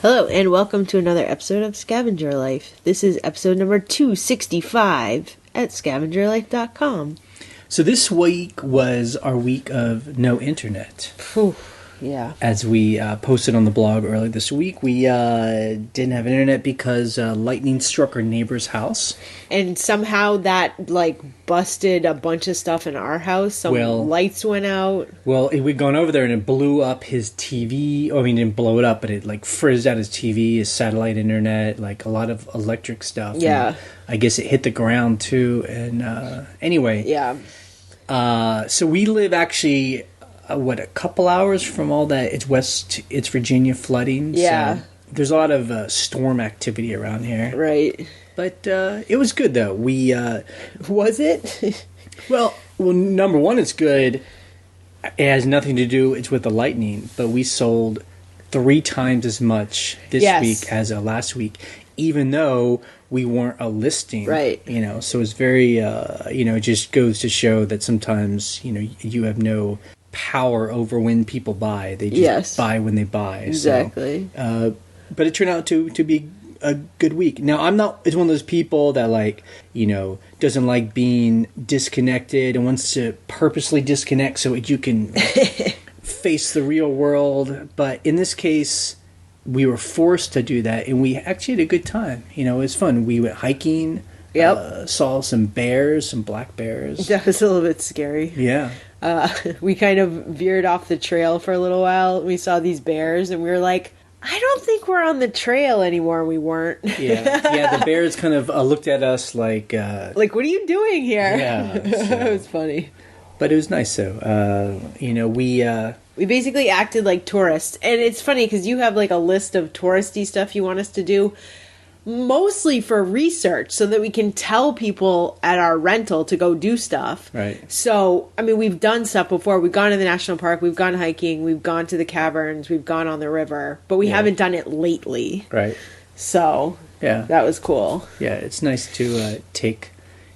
Hello, and welcome to another episode of Scavenger Life. This is episode number 265 at scavengerlife.com. So this week was our week of no internet. Whew, yeah. As we posted on the blog earlier this week, we didn't have internet because lightning struck our neighbor's house. And somehow that, busted a bunch of stuff in our house. Some lights went out. Well, we'd gone over there and it blew up his TV. I mean, it didn't blow it up, but it, frizzed out his TV, his satellite internet, a lot of electric stuff. Yeah. And I guess it hit the ground, too. And anyway. Yeah. So we live actually... a couple hours from all that? It's Virginia flooding. Yeah. So there's a lot of storm activity around here. Right. But it was good, though. Was it? well, number one, it's good. It has nothing to do, it's with the lightning. But we sold 3 times as much this week as last week, even though we weren't a listing. Right. So it's very, it just goes to show that sometimes, you have no power over when people buy. They just buy when they buy. Exactly. So, but it turned out to be a good week. Now, it's one of those people that doesn't like being disconnected and wants to purposely disconnect so you can face the real world. But in this case, we were forced to do that, and we actually had a good time. It was fun. We went hiking. Yep. Saw some bears, some black bears. That was a little bit scary. Yeah. We kind of veered off the trail for a little while. We saw these bears, and we were like, I don't think we're on the trail anymore. We weren't. Yeah, the bears kind of looked at us like... what are you doing here? Yeah. It was funny. But it was nice, though. We basically acted like tourists. And it's funny, because you have, a list of touristy stuff you want us to do. Mostly for research, so that we can tell people at our rental to go do stuff. Right. So, we've done stuff before. We've gone to the national park, we've gone hiking, we've gone to the caverns, we've gone on the river, but we haven't done it lately. Right. So, that was cool. Yeah, it's nice to take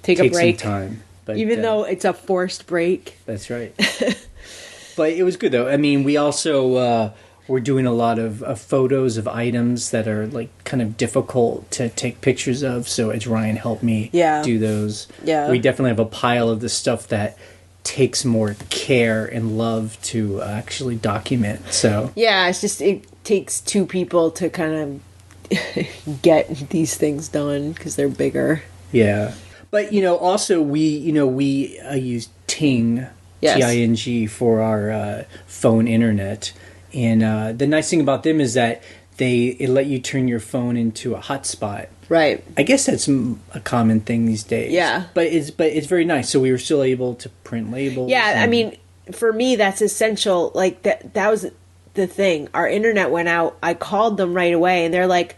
a break. Some time. But, even though it's a forced break. That's right. But it was good, though. We also... we're doing a lot of photos of items that are kind of difficult to take pictures of. So as Ryan helped me do those, we definitely have a pile of the stuff that takes more care and love to actually document. So it's just it takes 2 people to kind of get these things done because they're bigger. Yeah, but also we use Ting, Ting for our phone internet. And the nice thing about them is that it let you turn your phone into a hotspot. Right. I guess that's a common thing these days. Yeah. But it's very nice. So we were still able to print labels. Yeah, for me, that's essential. That was the thing. Our internet went out. I called them right away, and they're like,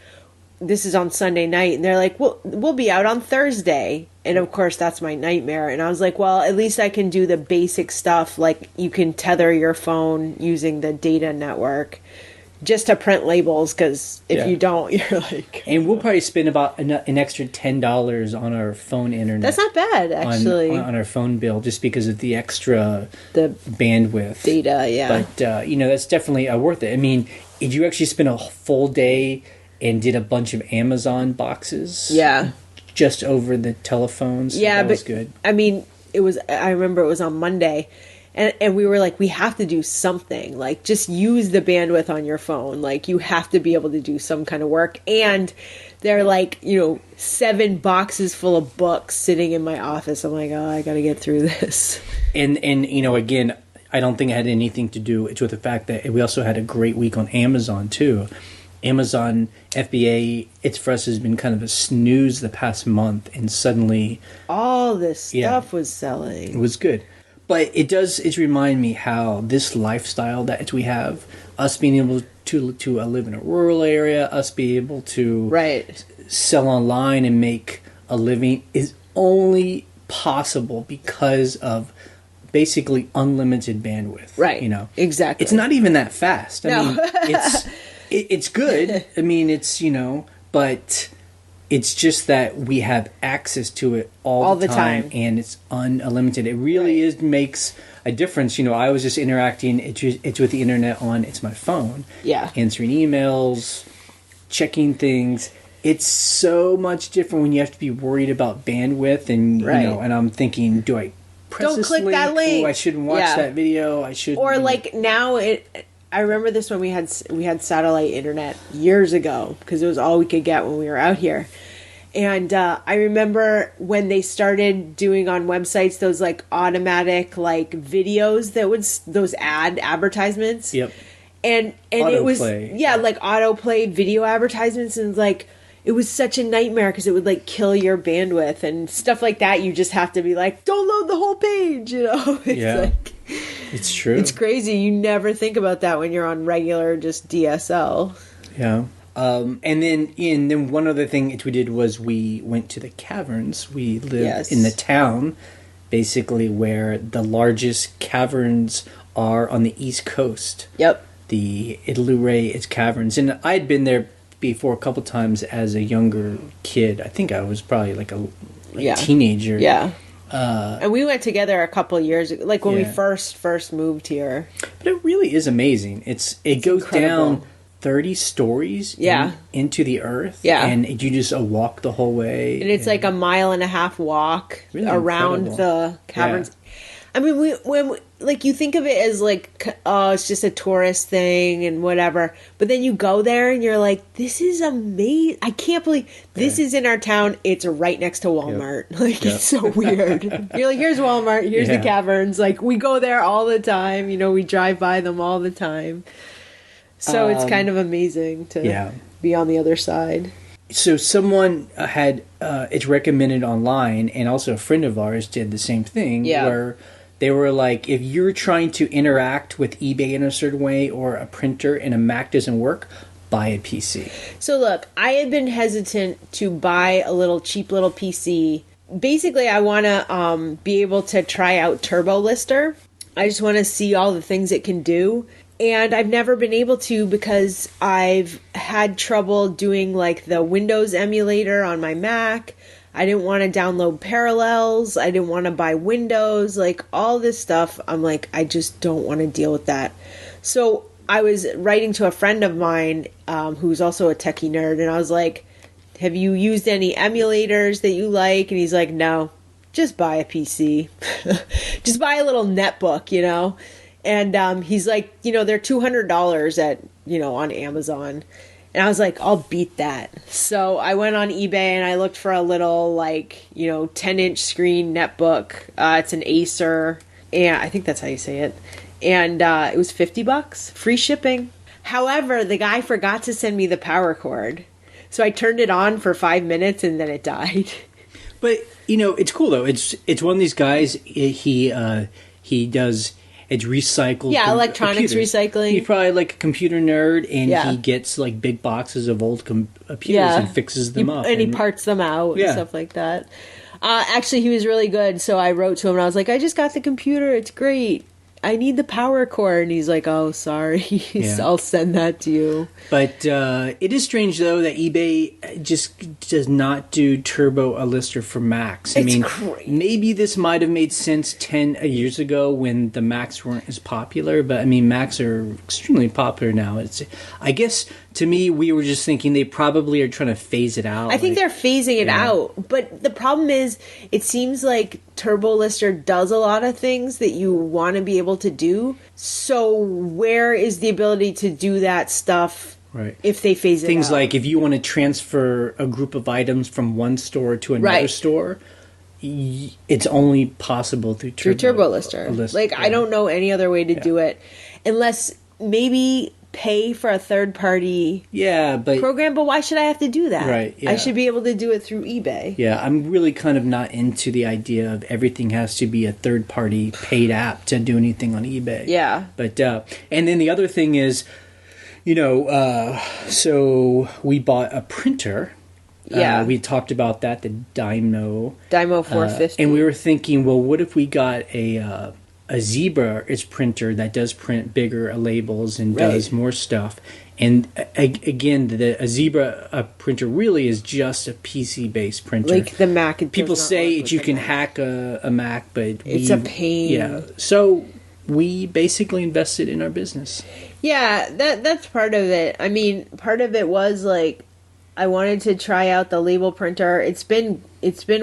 this is on Sunday night. And they're like, we'll be out on Thursday. And, of course, that's my nightmare. And I was like, well, at least I can do the basic stuff. You can tether your phone using the data network just to print labels. Because if you don't, you're like... And we'll probably spend about an extra $10 on our phone internet. That's not bad, actually. On our phone bill, just because of the extra bandwidth. Data, yeah. But, that's definitely worth it. Did you actually spend a full day and did a bunch of Amazon boxes? Yeah. Just over the telephones. Yeah, that was good. It was. I remember it was on Monday, and we were like, we have to do something. Just use the bandwidth on your phone. You have to be able to do some kind of work. And they're 7 boxes full of books sitting in my office. I'm like, oh, I got to get through this. And again, I don't think it had anything to do with the fact that we also had a great week on Amazon too. Amazon FBA, for us has been kind of a snooze the past month, and suddenly all this stuff was selling. It was good, but it's remind me how this lifestyle that we have, us being able to live in a rural area, us being able to sell online and make a living is only possible because of basically unlimited bandwidth. Right. Exactly. It's not even that fast. It's good. But it's just that we have access to it all the time, and it's unlimited. It really makes a difference. I was just interacting. It's with the internet on. It's my phone. Yeah. Answering emails, checking things. It's so much different when you have to be worried about bandwidth, and Right. you know. And I'm thinking, do I press Don't this click that link. Oh, I shouldn't watch Yeah. that video. I should. Or like now I remember this when we had satellite internet years ago, because it was all we could get when we were out here. And I remember when they started doing on websites those like automatic like videos that would those advertisements. Yep. And it was Autoplay. like autoplay video advertisements, and like it was such a nightmare because it would like kill your bandwidth and stuff like that. You just have to be like, don't load the whole page, you know. It's Yeah. like, It's true. it's crazy. You never think about that when you're on regular just DSL. Yeah. And then one other thing that we did was we went to the caverns. We live Yes. in the town, basically where the largest caverns are on the East Coast. Yep. The Illuray caverns, and I'd been there before a couple times as a younger kid. I think I was probably like a teenager. Yeah. And we went together a couple years ago, like when we Yeah. first moved here. But it really is amazing. It goes incredible. down 30 stories Yeah. into the earth. Yeah. And you just walk the whole way. And it's like a 1.5 mile walk Really around incredible. the caverns. I mean, when like you think of it as like, oh, it's just a tourist thing and whatever. But then you go there and you're like, this is amazing. I can't believe this is in our town. It's right next to Walmart. Like, it's so weird. You're like, here's Walmart. Here's the caverns. Like, we go there all the time. You know, we drive by them all the time. So it's kind of amazing to be on the other side. So someone had it's recommended online, and also a friend of ours did the same thing. Yeah. Where they were like, if you're trying to interact with eBay in a certain way, or a printer and a Mac doesn't work, buy a PC. So look, I had been hesitant to buy a cheap little PC. Basically, I want to be able to try out Turbo Lister. I just want to see all the things it can do. And I've never been able to because I've had trouble doing like the Windows emulator on my Mac. I didn't want to download Parallels. I didn't want to buy Windows. Like all this stuff, I'm like, I just don't want to deal with that. So I was writing to a friend of mine who's also a techie nerd, and I was like, have you used any emulators that you like? And he's like, no, just buy a PC. Just buy a little netbook, you know? And he's like, you know, they're $200 at, you know, on Amazon. And I was like, I'll beat that. So I went on eBay and I looked for a little, like, you know, 10-inch screen netbook. It's an Acer. And I think that's how you say it. And it was $50, free shipping. However, the guy forgot to send me the power cord. So I turned it on for 5 minutes and then it died. But, you know, it's cool, though. It's one of these guys, he does... It's recycled. Yeah, electronics computers. recycling. He's probably like a computer nerd, and Yeah. he gets like big boxes of old computers Yeah. and fixes them up. And he parts them out and Yeah. stuff like that. Actually, he was really good. So I wrote to him and I was like, I just got the computer. It's great. I need the power cord. And he's like, oh, sorry. Yeah. I'll send that to you. But it is strange, though, that eBay just does not do Turbo Lister for Macs. I mean, crazy. maybe this might have made sense 10 years ago when the Macs weren't as popular. But, I mean, Macs are extremely popular now. I guess, to me, we were just thinking they probably are trying to phase it out. I think they're phasing it Yeah. out. But the problem is, it seems like Turbo Lister does a lot of things that you want to be able to do. So where is the ability to do that stuff Right. if they phase it out? Things like if you want to transfer a group of items from one store to another Right. store, it's only possible through Turbo Lister. Like, I don't know any other way to do it. Unless maybe pay for a third-party but program, but why should I have to do that? Right, yeah. I should be able to do it through eBay. yeah, I'm really kind of not into the idea of everything has to be a third-party paid app to do anything on eBay. Yeah. But and then the other thing is, you know, so we bought a printer. Yeah. We talked about that, the Dymo. Dymo 450. And we were thinking, well, what if we got a Zebra printer that does print bigger labels and does more stuff? And again, a Zebra printer really is just a PC-based printer. Like the Mac. People say you can hack a Mac, but It's a pain. Yeah. So we basically invested in our business. Yeah, that's part of it. I mean, part of it was like I wanted to try out the label printer. It's been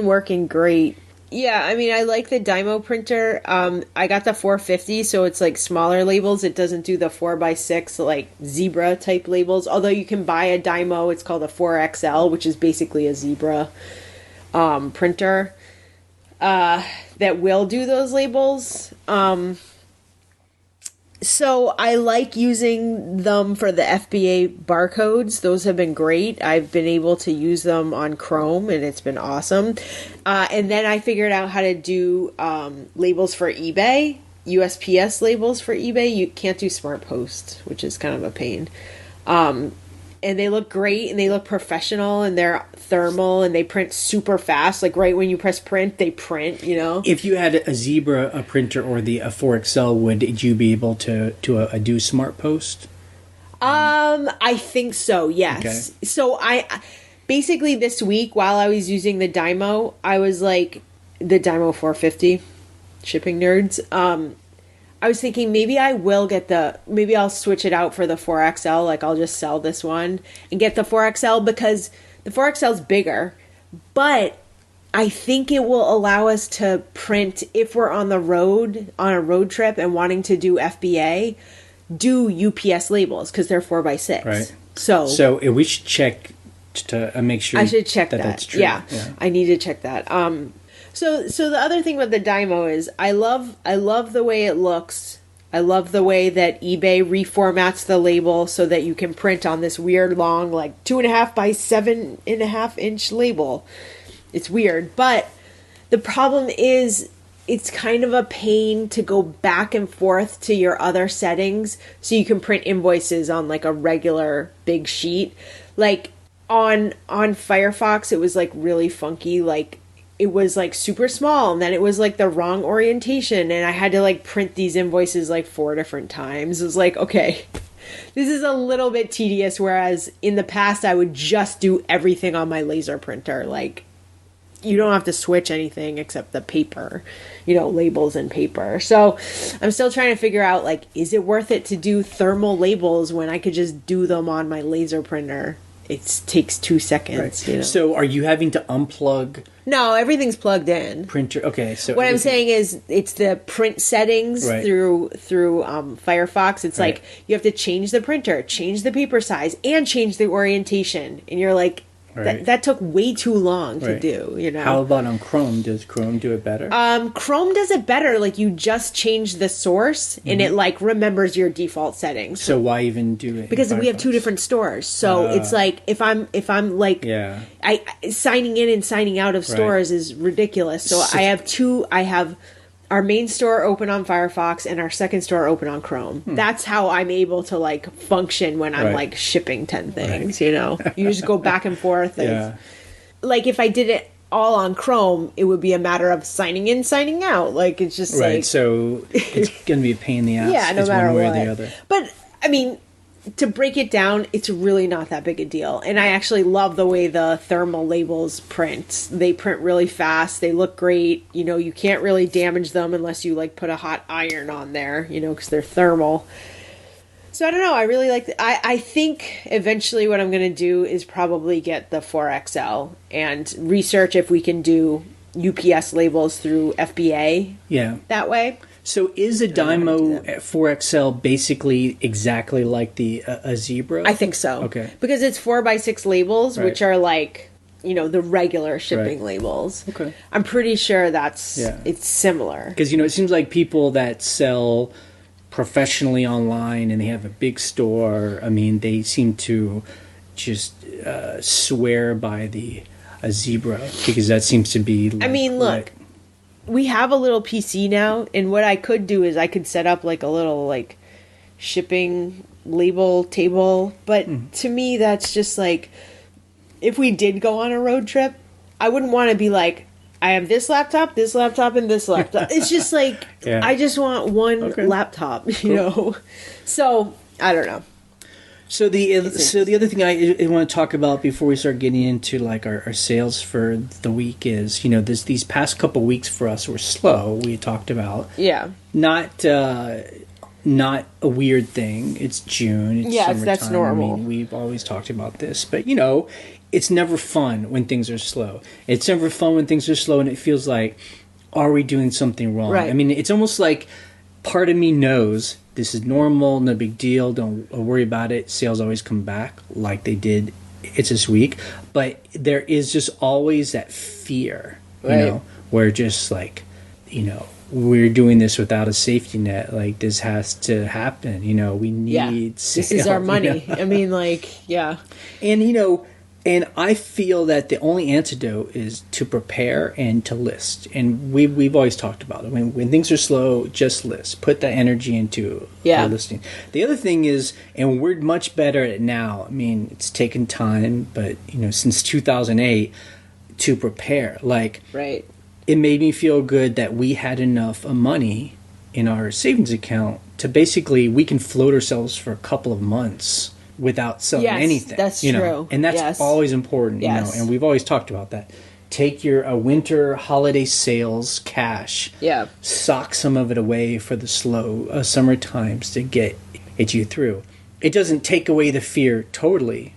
working great. Yeah, I mean, I like the Dymo printer. I got the 450, so it's like smaller labels. It doesn't do the 4x6 like zebra type labels. Although you can buy a Dymo, it's called a 4XL, which is basically a zebra printer that will do those labels. So I like using them for the FBA barcodes. Those have been great. I've been able to use them on Chrome, and it's been awesome. And then I figured out how to do labels for eBay, USPS labels for eBay. You can't do Smart Post, which is kind of a pain. And they look great, and they look professional, and they're thermal, and they print super fast. Like right when you press print, they print, you know? If you had a Zebra a printer or a 4XL, would you be able to do Smart Post? I think so, yes. Okay. So I basically this week while I was using the Dymo, I was like, the Dymo 450, shipping nerds, I was thinking maybe I'll switch it out for the 4XL. Like I'll just sell this one and get the 4XL because the 4XL is bigger, but I think it will allow us to print if we're on a road trip and wanting to do FBA, do UPS labels because they're 4x6. Right. So we should check to make sure. I should check that. That's true. Yeah, I need to check that. So the other thing about the Dymo is I love the way it looks. I love the way that eBay reformats the label so that you can print on this weird long, like 2.5 by 7.5 inch label. It's weird, but the problem is it's kind of a pain to go back and forth to your other settings so you can print invoices on like a regular big sheet. Like on Firefox, it was like really funky, like it was like super small and then it was like the wrong orientation and I had to like print these invoices like 4 different times. It was like, okay, this is a little bit tedious, whereas in the past I would just do everything on my laser printer. Like you don't have to switch anything except the paper, labels and paper. So I'm still trying to figure out, like, is it worth it to do thermal labels when I could just do them on my laser printer? It takes 2 seconds. Right. So are you having to unplug? No, everything's plugged in. Printer. Okay. So what I'm saying is, it's the print settings through Firefox. It's like you have to change the printer, change the paper size, and change the orientation. And you're like, that took way too long to do. How about on Chrome? Does Chrome do it better? Chrome does it better. Like you just change the source, and it like remembers your default settings. So why even do it? Because we have 2 different stores. So it's like if I'm like I signing in and signing out of stores is ridiculous. So I have 2. I have our main store open on Firefox and our second store open on Chrome. That's how I'm able to like function when I'm like shipping 10 things, You just go back and forth. And, like if I did it all on Chrome, it would be a matter of signing in, signing out. Like it's just like... So it's going to be a pain in the ass. No matter one way what. Or the other. But I mean, to break it down, it's really not that big a deal. And I actually love the way the thermal labels print. They print really fast. They look great. You can't really damage them unless you like put a hot iron on there, because they're thermal. So I don't know. I really like I think eventually what I'm going to do is probably get the 4XL and research if we can do UPS labels through FBA. Yeah. That way. So is a Dymo 4XL basically exactly like a Zebra? I think so. Okay. Because it's 4x6 labels, which are like, the regular shipping labels. Okay. I'm pretty sure it's similar. Because, it seems like people that sell professionally online and they have a big store, I mean, they seem to just swear by a Zebra because that seems to be like, I mean, look. We have a little PC now, and what I could do is I could set up like a little like shipping label table. But to me, that's just like, if we did go on a road trip, I wouldn't want to be like, I have this laptop, and this laptop. It's just like, I just want one laptop, So, I don't know. So the other thing I want to talk about before we start getting into like our sales for the week is, these past couple weeks for us were slow. We talked about not a weird thing. It's June. It's summertime. That's normal. I mean, we've always talked about this, but it's never fun when things are slow. It's never fun when things are slow, and it feels like, are we doing something wrong? Right. I mean, it's almost like part of me knows this is normal, no big deal, don't worry about it. Sales always come back like they did. It's this week. But there is just always that fear, where just like, we're doing this without a safety net. Like, this has to happen. We need sales. This is our money. I mean, And I feel that the only antidote is to prepare and to list. And we've always talked about it. When things are slow, just list. Put that energy into listing. The other thing is, and we're much better at it now. I mean, it's taken time, but since 2008 to prepare. Right. It made me feel good that we had enough money in our savings account to basically, we can float ourselves for a couple of months without selling anything. That's true. And that's always important, and we've always talked about that. Take your winter holiday sales cash, sock some of it away for the slow summer times to get you through. It doesn't take away the fear totally,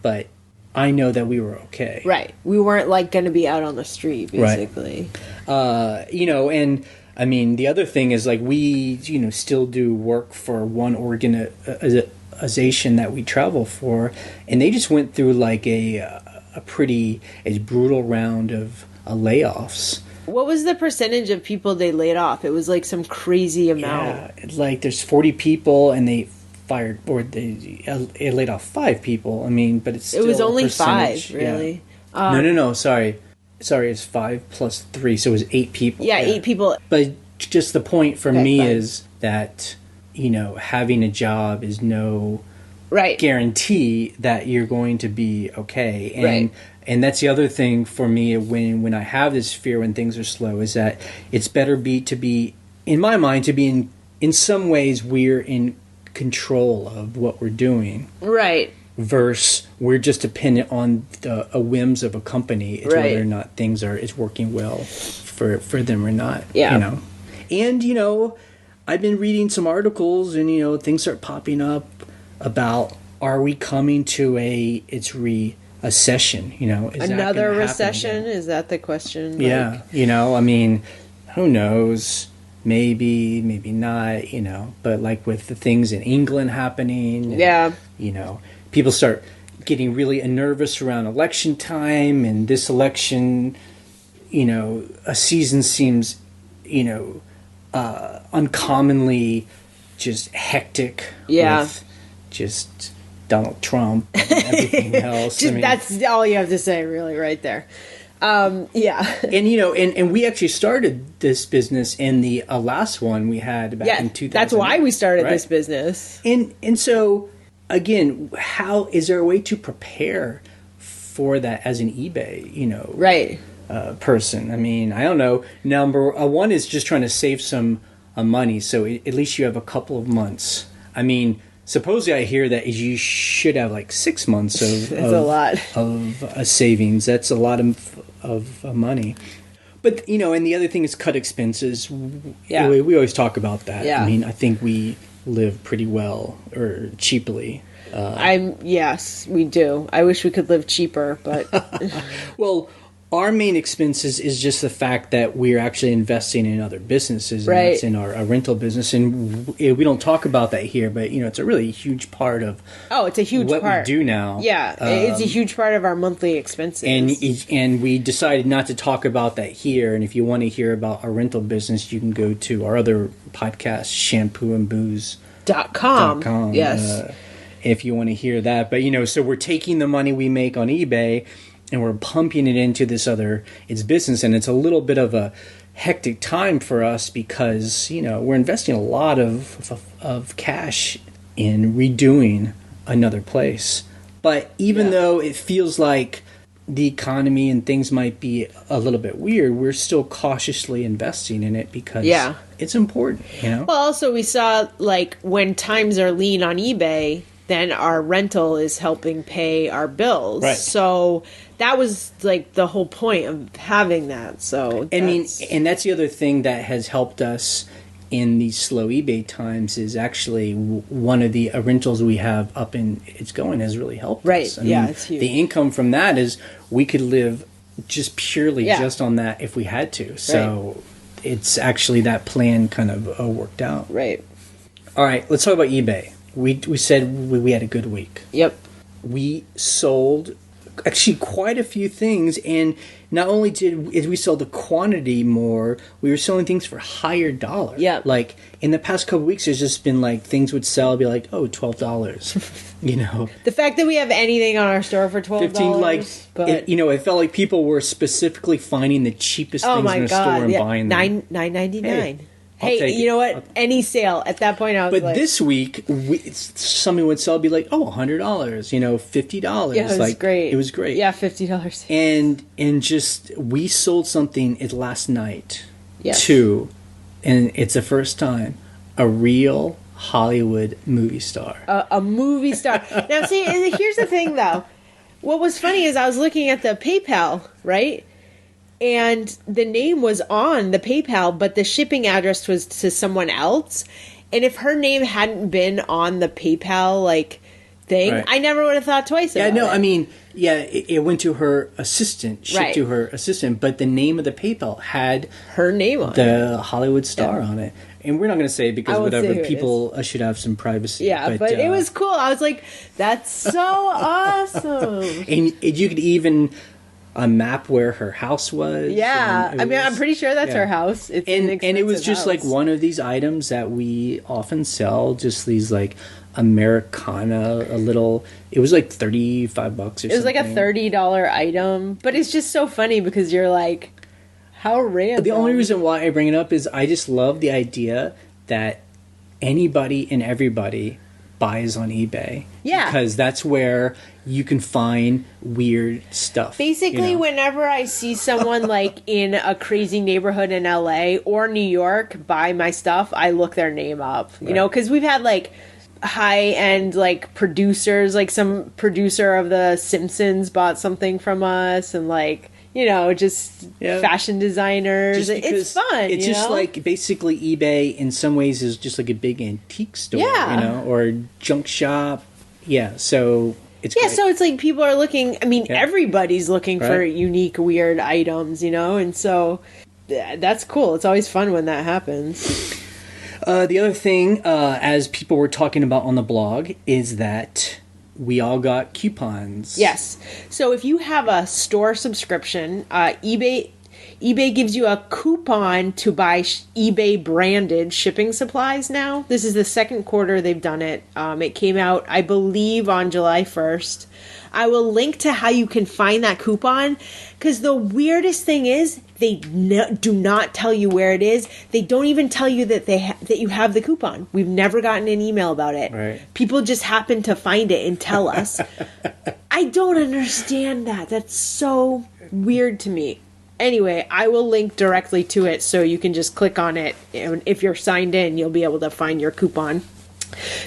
but I know that we were okay. Right. We weren't going to be out on the street, basically. Right. And I mean, the other thing is we, still do work for one organization that we travel for, and they just went through a pretty brutal round of layoffs. What was the percentage of people they laid off? It was some crazy amount. Yeah, there's 40 people, and they fired, or they laid off 5 people. I mean, but it's still it was only a percentage. 5, really. No. Sorry, it's 5 plus 3, so it was 8 people. Yeah, 8 people. But just the point for me is that having a job is no guarantee that you're going to be okay. And that's the other thing for me when I have this fear when things are slow, is that it's better to be in my mind, to be in some ways we're in control of what we're doing. Right. Versus we're just dependent on the whims of a company whether or not things is working well for them or not. Yeah. And I've been reading some articles, and things start popping up about, are we coming to a recession? Is another recession? Is that the question? Yeah. I mean, who knows? Maybe not. But with the things in England happening, people start getting really nervous around election time, and this election, a season seems, uncommonly just hectic with just Donald Trump and everything else. That's all you have to say, really, right there. And and we actually started this business in the last one we had back in 2000. That's why we started this business. And so again, how is there a way to prepare for that as an eBay, person? I mean, I don't know. Number one is just trying to save some money, so at least you have a couple of months. I mean, supposedly I hear that you should have 6 months of a lot of savings. That's a lot of money. But and the other thing is cut expenses. Yeah, we always talk about that. Yeah. I mean, I think we live pretty well or cheaply. Yes, we do. I wish we could live cheaper, but well, our main expenses is just the fact that we're actually investing in other businesses, and that's in our rental business, and we don't talk about that here, but it's a really huge part of it's a huge what part we do now. Yeah, it's a huge part of our monthly expenses, and we decided not to talk about that here. And if you want to hear about our rental business, you can go to our other podcast, shampooandbooze.com. Yes. If you want to hear that. But so we're taking the money we make on eBay and we're pumping it into its business, and it's a little bit of a hectic time for us because we're investing a lot of cash in redoing another place. But even though it feels like the economy and things might be a little bit weird, we're still cautiously investing in it because it's important. Well, also we saw when times are lean on eBay, then our rental is helping pay our bills. Right. So that was like the whole point of having that. So I mean, and that's the other thing that has helped us in these slow eBay times is actually one of the rentals we have up in It's Going has really helped us. I mean, it's huge. The income from that is we could live just purely just on that if we had to. So it's actually that plan kind of worked out. Right. All right, let's talk about eBay. We said we had a good week. Yep. We sold actually quite a few things, and not only did we sell the quantity more, we were selling things for higher dollar. Yeah. Like in the past couple of weeks, there's just been like things would sell, be like, oh, $12. You know, The fact that we have anything on our store for $12, 15. Like, but it felt like people were specifically finding the cheapest things in the store and buying them. $9.99. I'll take you it. know what? Any sale at that point, I was But like, this week, something would sell, be like, oh, $100, $50. yeah, it was like, great. It was great. Yeah, $50. And just we sold something last night Yes. too, and it's the first time a real Hollywood movie star. A movie star. Now, see, and here's the thing, though. What was funny is I was looking at the PayPal, right? And the name was on the PayPal, but the shipping address was to someone else. And if her name hadn't been on the PayPal, like, thing, Right. I never would have thought twice about it. Yeah, no, I mean, it went to her assistant, shipped Right. to her assistant, but the name of the PayPal had Her name on it. the Hollywood star on it. And we're not going to say it because I won't say whatever, who it people should have some privacy. Yeah, but it was cool. I was like, that's so awesome. And you could even map where her house was. Yeah. and I mean, I'm pretty sure that's yeah. her house. It's an And it was expensive just like house. one of these items that we often sell, just these like Americana, it was like $35 or something. It was like a $30 item, but it's just so funny because you're like, how random. The only reason why I bring it up is I just love the idea that anybody and everybody buys on eBay. Yeah. Because that's where you can find weird stuff. Basically, you know? whenever I see someone like in a crazy neighborhood in LA or New York buy my stuff, I look their name up. You know, because we've had like high-end like producers, like some producer of The Simpsons bought something from us, and like, you know, just fashion designers. Just because it's fun. It's just like basically eBay in some ways is just like a big antique store, Yeah. or junk shop. Yeah, so it's great. so it's like people are looking. I mean, everybody's looking for Right. unique, weird items, you know, and so that's cool. It's always fun when that happens. The other thing, as people were talking about on the blog, is that we all got coupons. Yes. So if you have a store subscription, eBay gives you a coupon to buy eBay branded shipping supplies now. This is the second quarter they've done it. It came out, I believe, on July 1st. I will link to how you can find that coupon, because the weirdest thing is they do not tell you where it is. They don't even tell you that that you have the coupon. We've never gotten an email about it. Right. People just happen to find it and tell us. I don't understand that. That's so weird to me. Anyway, I will link directly to it so you can just click on it. And if you're signed in, you'll be able to find your coupon.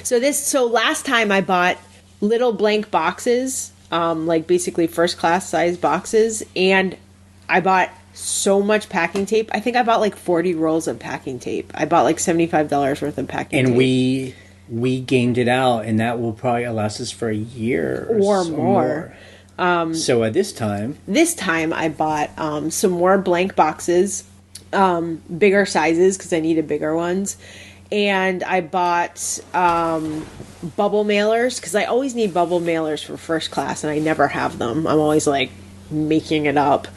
So last time I bought little blank boxes, like basically first class size boxes, and I bought so much packing tape. I think I bought like 40 rolls of packing tape. I bought like $75 worth of packing tape. And we gamed it out, and that will probably last us for a year or so more. So at this time I bought some more blank boxes, bigger sizes because I needed bigger ones. And I bought bubble mailers because I always need bubble mailers for first class, and I never have them. I'm always like making it up.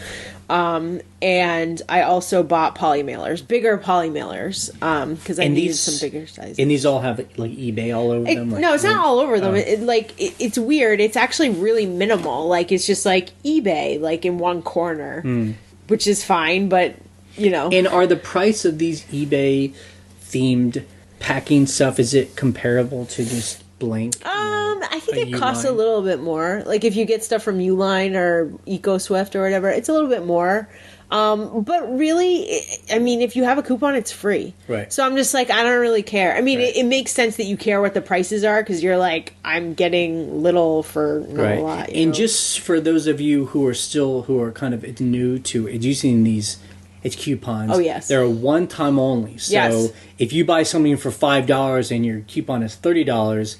And I also bought poly mailers, bigger poly mailers, because I needed some bigger sizes. And these all have like eBay all over them? No, it's not all over them. It's weird. It's actually really minimal. Like, it's just like eBay, like in one corner, which is fine, but, you know. And are the price of these eBay themed packing stuff, is it comparable to just blank? I think a it costs a Uline? little bit more. Like if you get stuff from Uline or EcoSwift or whatever, it's a little bit more. But really, I mean, if you have a coupon, it's free. Right. So I'm just like, I don't really care. I mean, Right. it makes sense that you care what the prices are because you're like, I'm getting little for not a lot. You And know? just for those of you who are kind of new to using these, it's coupons. Oh, yes. They're a one-time only. So Yes. if you buy something for $5 and your coupon is $30,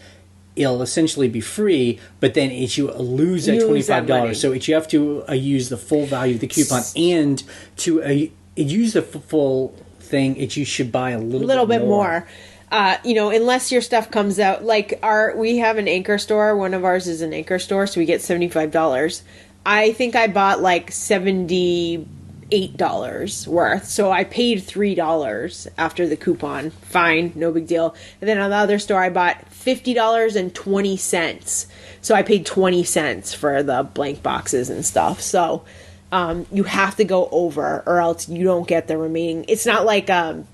it'll essentially be free, but then you lose that You lose that money. $25. So you have to use the full value of the coupon, and to use the full thing, you should buy a little bit more. Unless your stuff comes out, like we have an Anchor store. One of ours is an Anchor store, so we get $75. I think I bought like $78 worth, so I paid $3 after the coupon. Fine, no big deal. And then on the other store, I bought $50.20, so I paid 20 cents for the blank boxes and stuff. So you have to go over, or else you don't get the remaining. It's not like a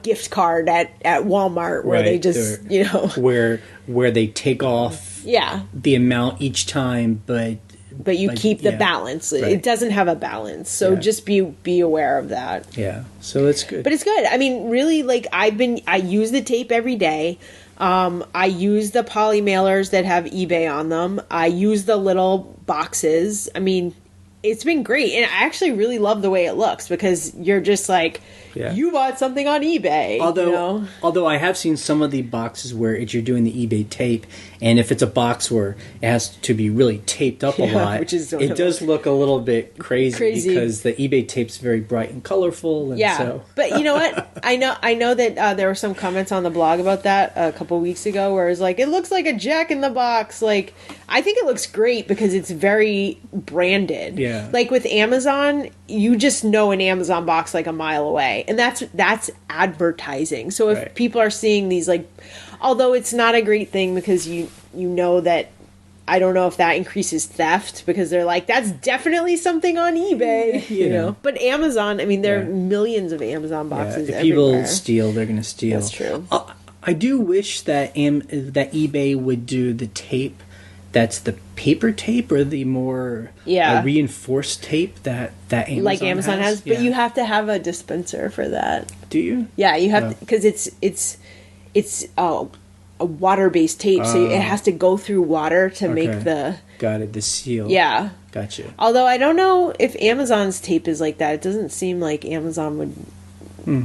gift card at Walmart where they just, where they take off the amount each time, but you keep the balance. Right. It doesn't have a balance, so just be aware of that. Yeah, so that's good. But it's good. I mean, really, like I use the tape every day. I use the poly mailers that have eBay on them. I use the little boxes. I mean, it's been great, and I actually really love the way it looks because you're just like, you bought something on eBay. Although I have seen some of the boxes where you're doing the eBay tape, and if it's a box where it has to be really taped up a lot, it does look a little bit crazy because the eBay tape's very bright and colorful. And so. But you know what? I know that there were some comments on the blog about that a couple weeks ago where it was like, it looks like a Jack in the Box. Like, I think it looks great because it's very branded. Yeah. Like with Amazon, you just know an Amazon box like a mile away. And that's advertising. So if people are seeing these, like, although it's not a great thing because you know that, I don't know if that increases theft because they're like, that's definitely something on eBay, you know. But Amazon, I mean, there are millions of Amazon boxes if everywhere. people steal, they're going to steal. That's true. I do wish that that eBay would do the tape that's the paper tape or the more reinforced tape that Amazon like Amazon has. But yeah. you have to have a dispenser for that. Do you? Yeah, you have because it's a water-based tape, so it has to go through water to make the... Got it, the seal. Yeah. Gotcha. Although I don't know if Amazon's tape is like that. It doesn't seem like Amazon would...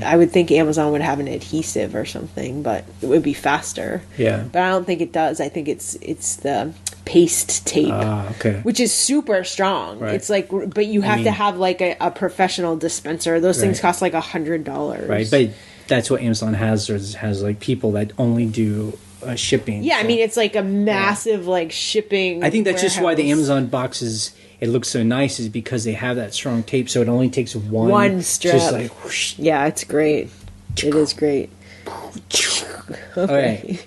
I would think Amazon would have an adhesive or something, but it would be faster. Yeah. But I don't think it does. I think it's the paste tape, which is super strong. Right. It's like, but you have to have like a professional dispenser. Those things cost like $100. Right, but that's what Amazon has. Has like people that only do shipping. Yeah, so. I mean, it's like a massive like shipping. I think that's just why the warehouse. Amazon boxes, it looks so nice, is because they have that strong tape, so it only takes one strip. Just like whoosh. Yeah, it's great. It is great. Okay.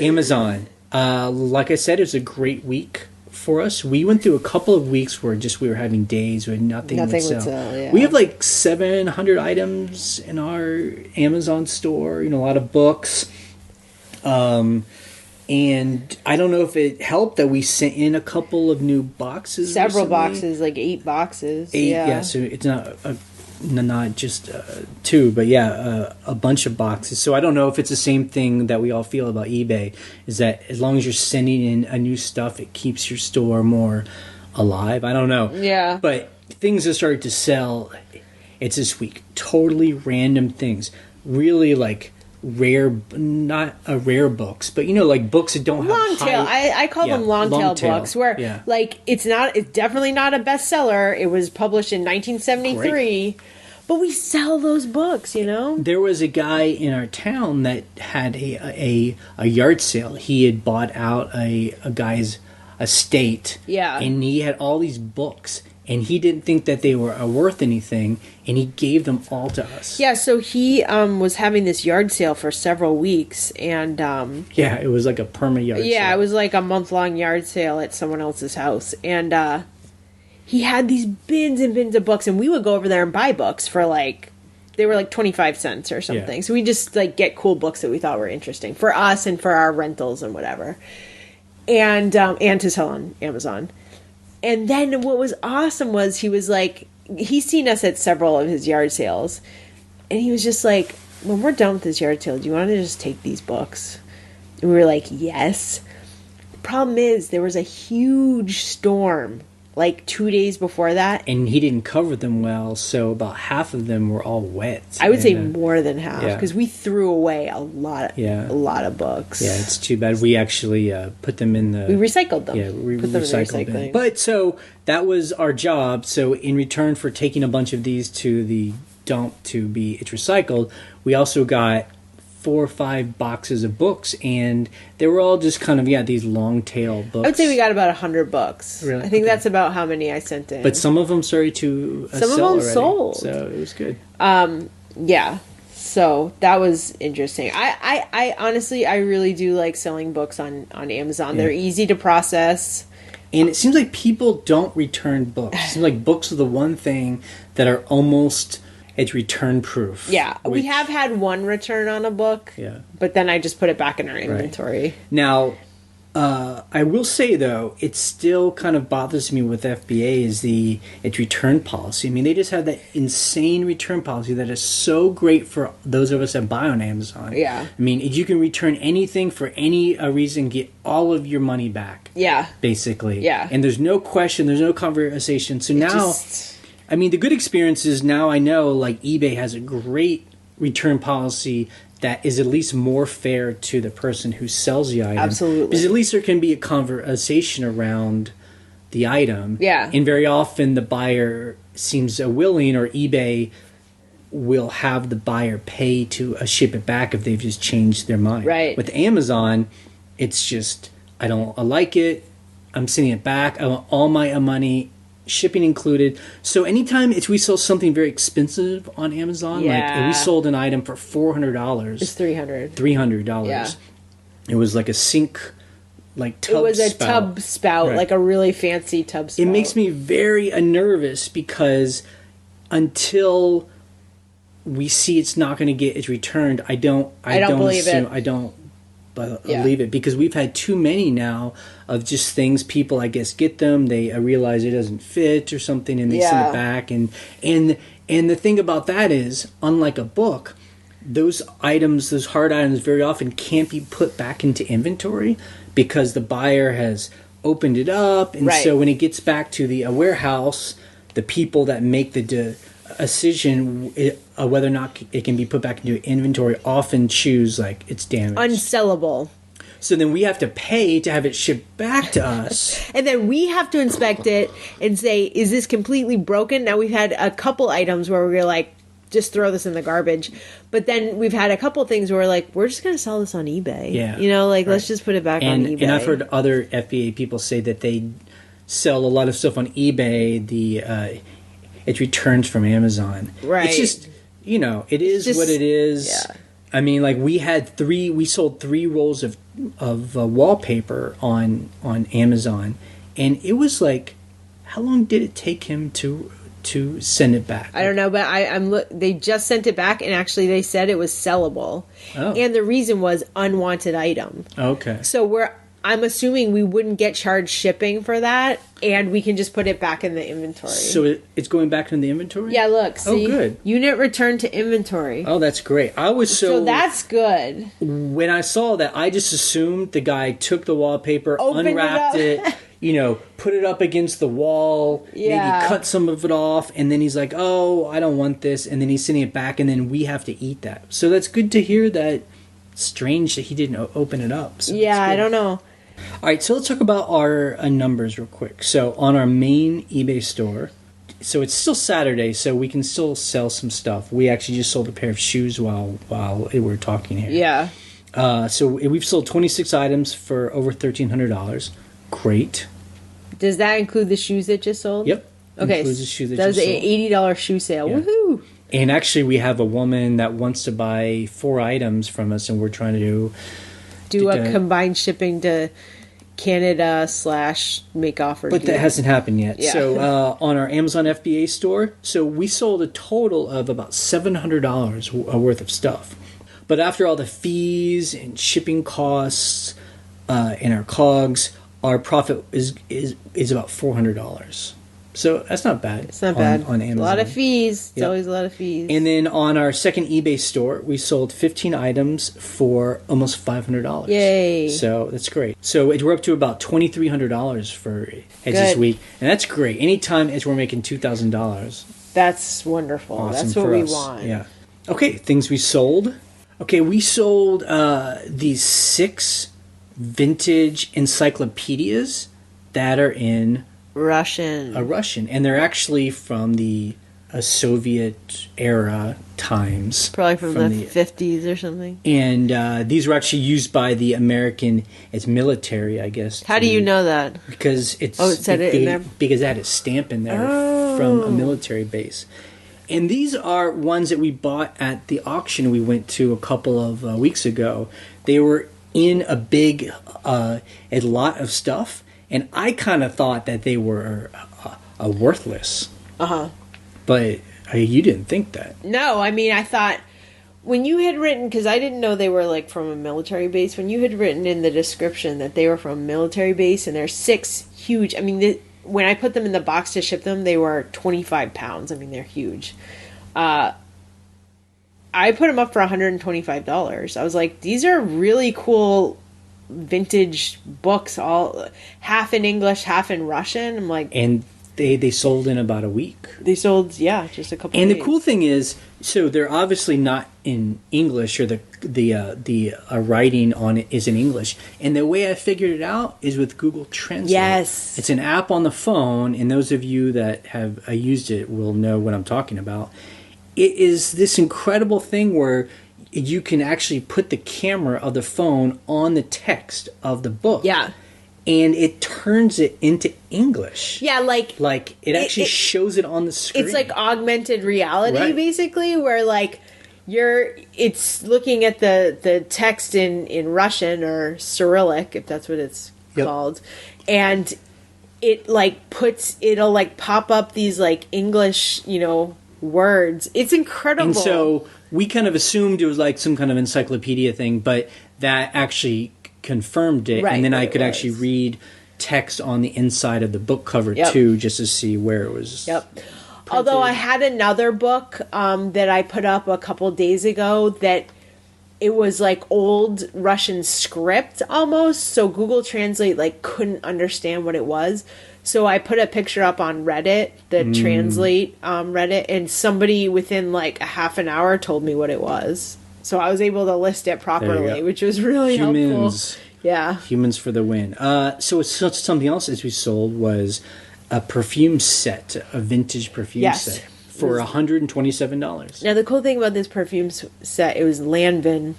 Amazon. Like I said, it's a great week for us. We went through a couple of weeks where we were having days where nothing would sell. Yeah. We have like 700 items in our Amazon store, a lot of books. And I don't know if it helped that we sent in a couple of new boxes. Several recently. boxes, like 8 boxes. 8, yeah. So it's not just 2, but a bunch of boxes. So I don't know if it's the same thing that we all feel about eBay, is that as long as you're sending in a new stuff, it keeps your store more alive. I don't know. Yeah. But things have started to sell. It's this week. Totally random things. Really like rare, not rare books, but like books that don't have long tail. I call them long tail books where like it's definitely not a bestseller. It was published in 1973. Great. But we sell those books, There was a guy in our town that had a yard sale. He had bought out a guy's estate. Yeah. And he had all these books. And he didn't think that they were worth anything, and he gave them all to us. Yeah, so he was having this yard sale for several weeks, and... it was like a perma yard sale. Yeah, it was like a month-long yard sale at someone else's house. And he had these bins and bins of books, and we would go over there and buy books for like they were like 25 cents or something. Yeah. So we just like get cool books that we thought were interesting for us and for our rentals and whatever. And to sell on Amazon. And then what was awesome was he was like, he's seen us at several of his yard sales. And he was just like, when we're done with this yard sale, do you want to just take these books? And we were like, yes. The problem is there was a huge storm like 2 days before that. And he didn't cover them well, so about half of them were all wet. I would say more than half, yeah. because we threw away a lot of books. Yeah, it's too bad. We actually put them in the... We recycled them. Yeah, we put them recycled in them. But so that was our job. So in return for taking a bunch of these to the dump to be it's recycled, we also got 4 or 5 boxes of books, and they were all just kind of these long tail books. I would say we got about 100 books. Really? I think that's about how many I sent in. But some of them started to some sell of them already, sold, so it was good. Yeah, so that was interesting. I honestly I really do like selling books on Amazon. Yeah. They're easy to process. And it seems like people don't return books. It seems like books are the one thing that are almost... It's return proof. Yeah, we have had one return on a book. Yeah, but then I just put it back in our inventory. Right. Now, I will say though, it still kind of bothers me with FBA is its return policy. I mean, they just have that insane return policy that is so great for those of us that buy on Amazon. Yeah, I mean, you can return anything for any reason, get all of your money back. Yeah, basically. Yeah, and there's no question, there's no conversation. So now. I mean, the good experience is now I know, like, eBay has a great return policy that is at least more fair to the person who sells the item. Absolutely. Because at least there can be a conversation around the item. Yeah. And very often the buyer seems willing, or eBay will have the buyer pay to ship it back if they've just changed their mind. Right. With Amazon, it's just, I like it, I'm sending it back, I want all my money, shipping included. So anytime we sell something very expensive on Amazon, like if we sold an item for $400, it's $300. $300. Yeah. It was like a sink, like tub. It was a spout. tub spout, Right. like a really fancy tub spout. It makes me very nervous because until we see it's not going to get its returned, I don't believe assume, it. I don't believe it, because we've had too many now of just things people I guess get them, they realize it doesn't fit or something, and they send it back, and the thing about that is, unlike a book, those items, those hard items, very often can't be put back into inventory because the buyer has opened it up, and so when it gets back to the warehouse, the people that make the decision whether or not it can be put back into inventory often choose like it's damaged, unsellable. So then we have to pay to have it shipped back to us, and then we have to inspect it and say, is this completely broken? Now we've had a couple items where we're like, just throw this in the garbage, but then we've had a couple things where we're like, we're just going to sell this on eBay. Let's just put it back on eBay. And I've heard other FBA people say that they sell a lot of stuff on eBay. It returns from Amazon. Right. It's just, it is just what it is. Yeah. I mean, like we sold 3 rolls of wallpaper on Amazon, and it was like, how long did it take him to send it back? I don't know, but they just sent it back, and actually they said it was sellable. Oh. And the reason was unwanted item. Okay. So I'm assuming we wouldn't get charged shipping for that, and we can just put it back in the inventory. So it's going back in the inventory? Yeah, look. See? Oh, good. Unit returned to inventory. Oh, that's great. I was so that's good. When I saw that, I just assumed the guy took the wallpaper, unwrapped it, put it up against the wall, maybe cut some of it off, and then he's like, oh, I don't want this, and then he's sending it back, and then we have to eat that. So that's good to hear that. Strange that he didn't open it up. So I don't know. All right, so let's talk about our numbers real quick. So on our main eBay store, so it's still Saturday, so we can still sell some stuff. We actually just sold a pair of shoes while we're talking here. Yeah. So we've sold 26 items for over $1,300. Great. Does that include the shoes that just sold? Yep. Okay. Includes the shoes that was just an sold. $80 shoe sale. Yeah. Woohoo! And actually, we have a woman that wants to buy 4 items from us, and we're trying to do a combined shipping to Canada / make offer. But that hasn't happened yet. Yeah. So on our Amazon FBA store, so we sold a total of about $700 worth of stuff. But after all the fees and shipping costs and our COGS, our profit is about $400. So that's not bad. It's not bad. On Amazon. A lot of fees. It's Yep. always a lot of fees. And then on our second eBay store, we sold 15 items for almost $500. Yay. So that's great. So we're up to about $2,300 for Edge this Good. week. And that's great. Anytime Edge we're making $2,000. That's wonderful. Awesome That's what for we us. want. Yeah. Okay, things we sold. Okay, we sold these 6 vintage encyclopedias that are in Russian. Russian, and they're actually from the Soviet era times. Probably from the 50s or something. And these were actually used by the American, it's military, I guess. How do you know that? Because it's Oh, it said it in there? Because that is stamp in there from a military base. And these are ones that we bought at the auction we went to a couple of weeks ago. They were in a big, a lot of stuff, and I kind of thought that they were worthless. Uh-huh. But you didn't think that. No, I mean, I thought when you had written, because I didn't know they were like from a military base, when you had written in the description that they were from a military base, and there's 6 huge, I mean, when I put them in the box to ship them, they were 25 pounds. I mean, they're huge. I put them up for $125. I was like, these are really cool vintage books, all half in English, half in Russian. I'm like, And they sold in about a week. they sold, just a couple And days. the cool thing is, so they're obviously not in English, or the writing on it is in English. And the way I figured it out is with Google Translate. Yes. It's an app on the phone, and those of you that have used it will know what I'm talking about. It is this incredible thing where you can actually put the camera of the phone on the text of the book. Yeah. And it turns it into English. Yeah, like It actually shows it on the screen. it's like augmented reality, Right. basically, where like it's looking at the text in Russian or Cyrillic, if that's what it's called, and it like it'll like pop up these like English, words. It's incredible. And so we kind of assumed it was like some kind of encyclopedia thing, but that actually confirmed it. Right, And then I it could was. actually read text on the inside of the book cover Yep. too, just to see where it was. Yep. Although I had another book that I put up a couple days ago that it was like old Russian script almost, so Google Translate like couldn't understand what it was. So I put a picture up on Reddit, the Translate Reddit, and somebody within like a half an hour told me what it was. So I was able to list it properly, go. which was really helpful. Humans. Yeah. Humans for the win. So it's something else that we sold was a perfume set, a vintage perfume Yes. set for $127. Now the cool thing about this perfume set, it was Lanvin,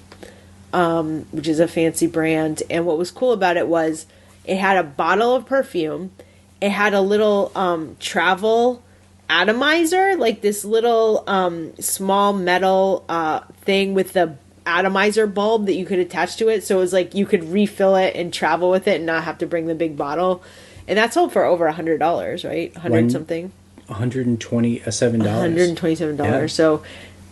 which is a fancy brand, and what was cool about it was it had a bottle of perfume, it had a little travel atomizer, like this little small metal thing with the atomizer bulb that you could attach to it, so it was like you could refill it and travel with it and not have to bring the big bottle. And that sold for over $100, right? 100 something. $127. $127. Yeah. So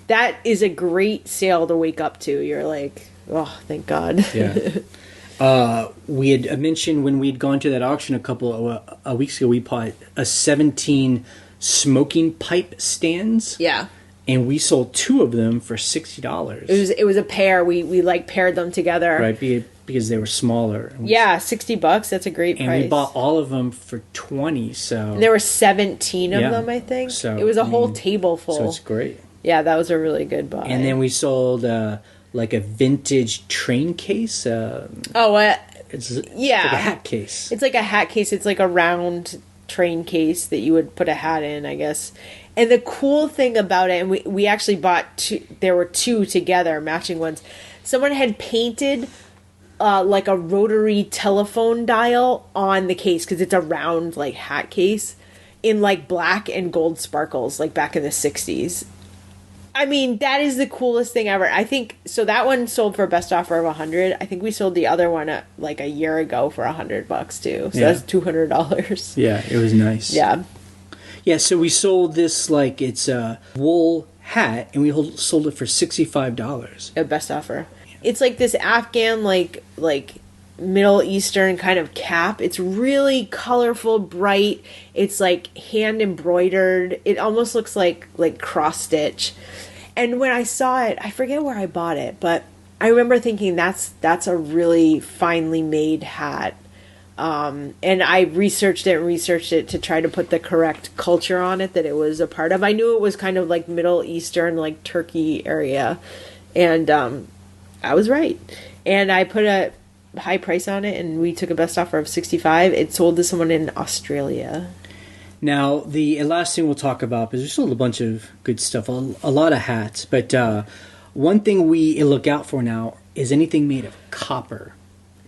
that is a great sale to wake up to. You're like, oh, thank God. Yeah. We had mentioned when we'd gone to that auction a couple of weeks ago, we bought 17 smoking pipe stands. Yeah. And we sold 2 of them for $60. It was a pair. We like paired them together. Right, because they were smaller. Yeah, $60. That's a great And price. we bought all of them for $20. So And there were 17 of Yeah. them, I think. So, it was a I whole mean, table full. So it's great. Yeah, that was a really good buy. And then we sold like a vintage train case. It's yeah. like a hat case. It's like a hat case. It's like a round train case that you would put a hat in, I guess. And the cool thing about it, and we actually bought 2, there were 2 together, matching ones. Someone had painted like a rotary telephone dial on the case, because it's a round like hat case, in like black and gold sparkles, like back in the 60s. I mean, that is the coolest thing ever. I think so. That one sold for a best offer of 100. I think we sold the other one like a year ago for $100 too. So that's $200. Yeah, it was nice. Yeah. Yeah, so we sold this like it's a wool hat, and we sold it for $65. A best offer. It's like this Afghan like Middle Eastern kind of cap. It's really colorful, bright. It's like hand embroidered. It almost looks like cross stitch. And when I saw it, I forget where I bought it, but I remember thinking that's a really finely made hat. And I researched it to try to put the correct culture on it that it was a part of. I knew it was kind of like Middle Eastern, like Turkey area. And I was right. And I put a high price on it, and we took a best offer of 65. It sold to someone in Australia. Now, the last thing we'll talk about, because we sold a bunch of good stuff, a lot of hats, but one thing we look out for now is anything made of copper.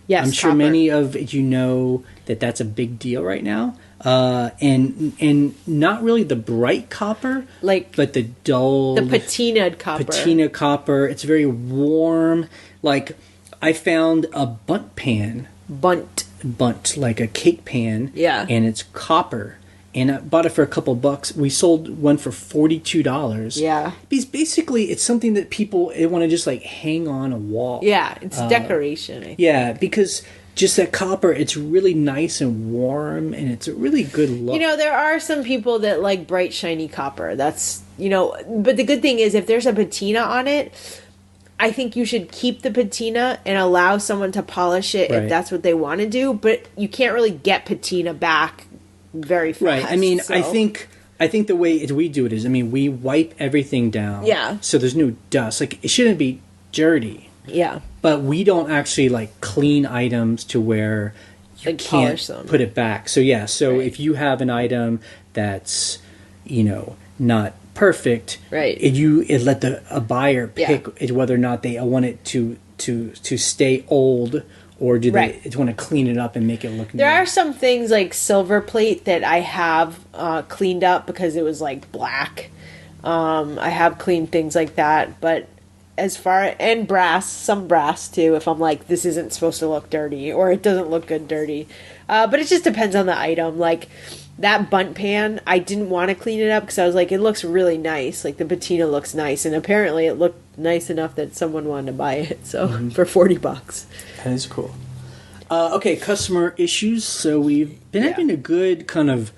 Yes, I'm sure copper. many of you know that's a big deal right now. And not really the bright copper, but the dull... The patinaed copper. Patina copper. It's very warm. Like, I found a bunt pan. Bunt, like a cake pan. Yeah. And it's copper. And I bought it for a couple bucks. We sold one for $42. Yeah. Because basically, it's something that people want to just like hang on a wall. Yeah, it's decoration. I think. Yeah, because just that copper, it's really nice and warm, and it's a really good look. You know, there are some people that like bright, shiny copper. That's, but the good thing is if there's a patina on it, I think you should keep the patina and allow someone to polish it if that's what they want to do. But you can't really get patina back very fast. Right. I mean, so. I think the way we do it is, we wipe everything down. Yeah. So there's no dust. Like, it shouldn't be dirty. Yeah. But we don't actually like clean items to where you can't put it back. So yeah. So if you have an item that's, not perfect, right? It let a buyer pick whether or not they want it to stay old, or do they want to clean it up and make it look new. There are some things like silver plate that I have cleaned up because it was like black. I have cleaned things like that, but and some brass too, if I'm like, this isn't supposed to look dirty, or it doesn't look good dirty. But it just depends on the item. Like that bunt pan, I didn't want to clean it up because I was like, it looks really nice. Like the patina looks nice, and apparently it looked nice enough that someone wanted to buy it. So for $40. That is cool. Okay, customer issues. So we've been having a good kind of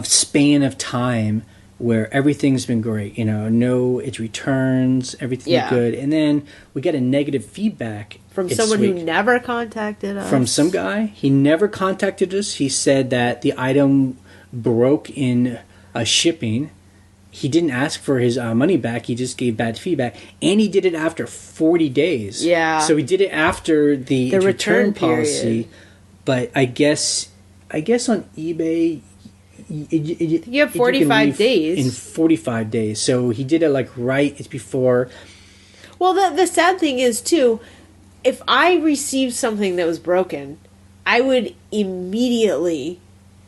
span of time where everything's been great. No, it returns, everything's good. And then we get a negative feedback from someone who never contacted us. From some guy. He never contacted us. He said that the item broke in shipping. He didn't ask for his money back. He just gave bad feedback. And he did it after 40 days. Yeah. So he did it after the return policy. But I guess on eBay, you have 45 days. In 45 days. So he did it it's before. Well, the sad thing is, too, if I received something that was broken, I would immediately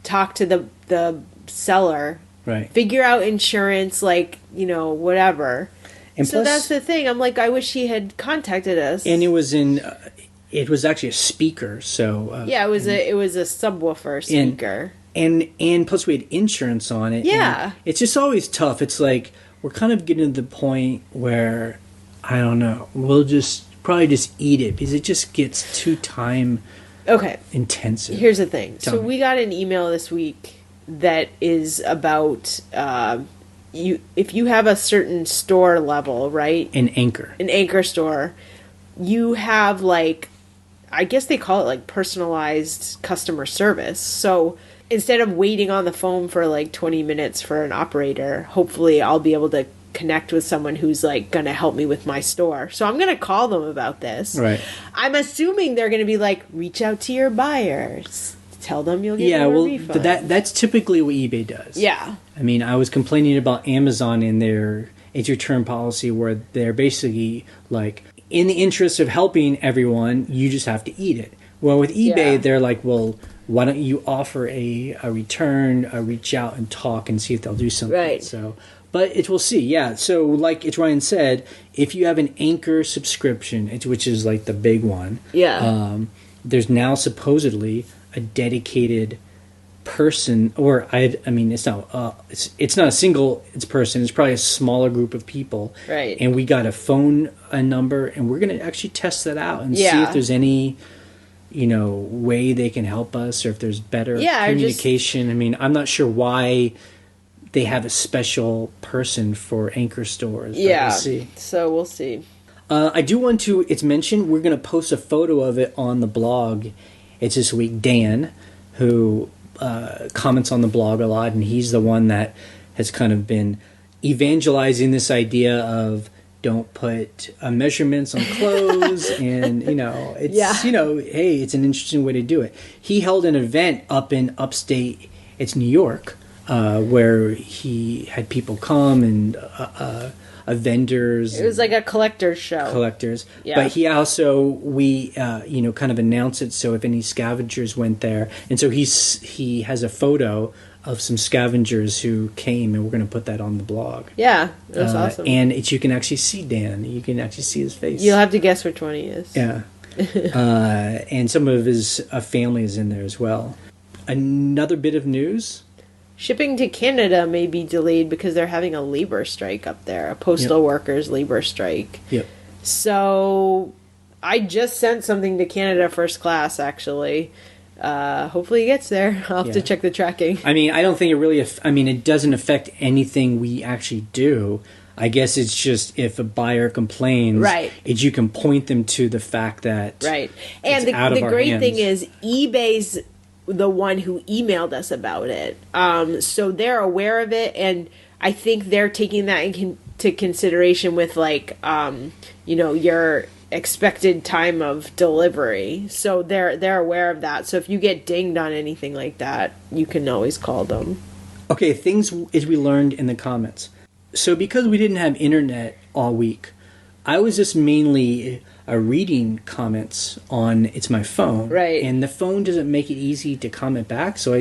talk to the seller. Right. Figure out insurance, whatever. And so that's the thing. I'm like, I wish he had contacted us. And it was it was actually a speaker, so... it was a subwoofer speaker. And plus we had insurance on it. Yeah. It's just always tough. It's like, we're kind of getting to the point where, I don't know, we'll probably just eat it, because it just gets too time intensive. Here's the thing. So we got an email this week that is about if you have a certain store level, right? An anchor store, you have I guess they call it personalized customer service. So instead of waiting on the phone for 20 minutes for an operator, hopefully I'll be able to connect with someone who's going to help me with my store. So I'm going to call them about this. Right. I'm assuming they're going to be reach out to your buyers. Tell them you'll get a refund. That's typically what eBay does. Yeah. I was complaining about Amazon in their its return policy, where they're basically in the interest of helping everyone, you just have to eat it. Well, with eBay, they're like, well, why don't you offer a return, reach out and talk and see if they'll do something. Right. So, But we'll see. Yeah. So like it's Ryan said, if you have an Anchor subscription, which is like the big one, there's now supposedly a dedicated person, or I mean it's not a single person. It's probably a smaller group of people, right? And we got a number, and we're going to actually test that out and see if there's any way they can help us, or if there's better communication. I mean, I'm not sure why they have a special person for Anchor stores. Yeah, we'll see. So we'll see. I do want to. It's mentioned we're going to post a photo of it on the blog. It's this week. Dan, who comments on the blog a lot, and he's the one that has kind of been evangelizing this idea of don't put measurements on clothes, and it's hey, it's an interesting way to do it. He held an event up in upstate, it's New York, where he had people come and vendors. It was like a collector's show. Yeah. But he also, we kind of announced it, so if any scavengers went there, and so he has a photo of some scavengers who came, and we're going to put that on the blog. Yeah, it was awesome. And you can actually see Dan. You can actually see his face. You'll have to guess which one he is. Yeah. And some of his family is in there as well. Another bit of news. Shipping to Canada may be delayed because they're having a labor strike up there, a postal workers' labor strike. Yep. So I just sent something to Canada first class, actually. Hopefully it gets there. I'll have to check the tracking. I mean, I don't think it really... it doesn't affect anything we actually do. I guess it's just if a buyer complains, right, you can point them to the fact that right. And the great thing is eBay's the one who emailed us about it. So they're aware of it, and I think they're taking that into consideration with your expected time of delivery. So they're aware of that. So if you get dinged on anything like that, you can always call them. Okay, things as we learned in the comments. So because we didn't have internet all week, I was just mainly reading comments on my phone, right? And the phone doesn't make it easy to comment back, so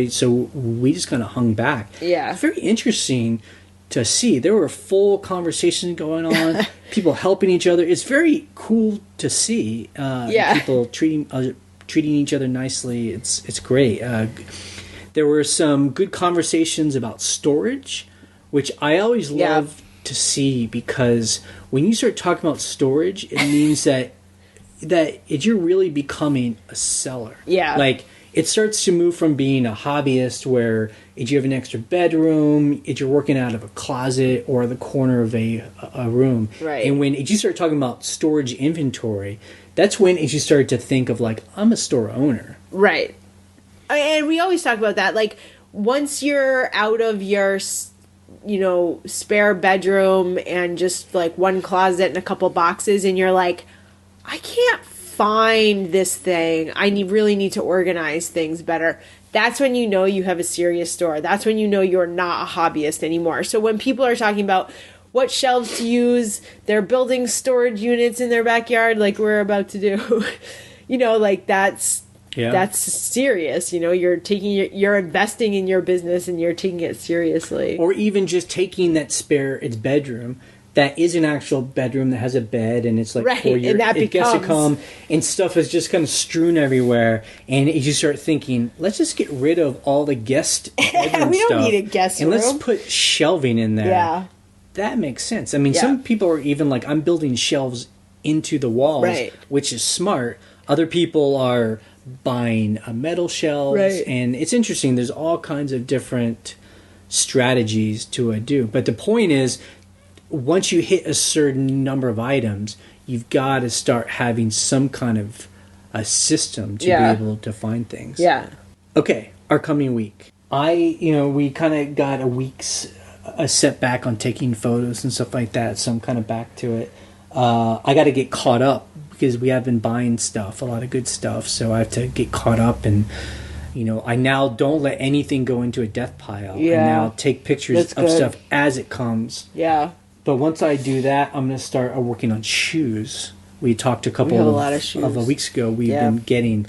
we just kind of hung back. Yeah, it's very interesting to see. There were full conversations going on, people helping each other. It's very cool to see. People treating each other nicely. It's great. There were some good conversations about storage, which I always love to see, because when you start talking about storage, it means that you're really becoming a seller. Yeah. Like, it starts to move from being a hobbyist where if you have an extra bedroom, if you're working out of a closet or the corner of a room. Right. And when you start talking about storage inventory, that's when you start to think of, like, I'm a store owner. Right. And we always talk about that. Like, once you're out of your spare bedroom and just like one closet and a couple boxes, and you're like, I can't find this thing. I really need to organize things better. That's when you know you have a serious store. That's when you know you're not a hobbyist anymore. So when people are talking about what shelves to use, they're building storage units in their backyard like we're about to do. That's serious. You're investing in your business, and you're taking it seriously. Or even just taking its bedroom that is an actual bedroom that has a bed, and it's like right, for your guests to come, and stuff is just kind of strewn everywhere, and you start thinking, let's just get rid of all the guest bedroom we don't stuff, need a guest and room. let's put shelving in there. Yeah, that makes sense. I mean, some people are even like, I'm building shelves into the walls, right, which is smart. Other people are buying a metal shelves, right, and it's interesting. There's all kinds of different strategies to do, but the point is, once you hit a certain number of items, you've got to start having some kind of a system to be able to find things. Yeah. Okay, our coming week. We kind of got a setback on taking photos and stuff like that, so I'm kind of back to it. I got to get caught up because we have been buying stuff, a lot of good stuff, so I have to get caught up, and I now don't let anything go into a death pile. Yeah. I now take pictures of stuff as it comes. Yeah. But once I do that, I'm going to start working on shoes. We talked a couple of weeks ago. We've been getting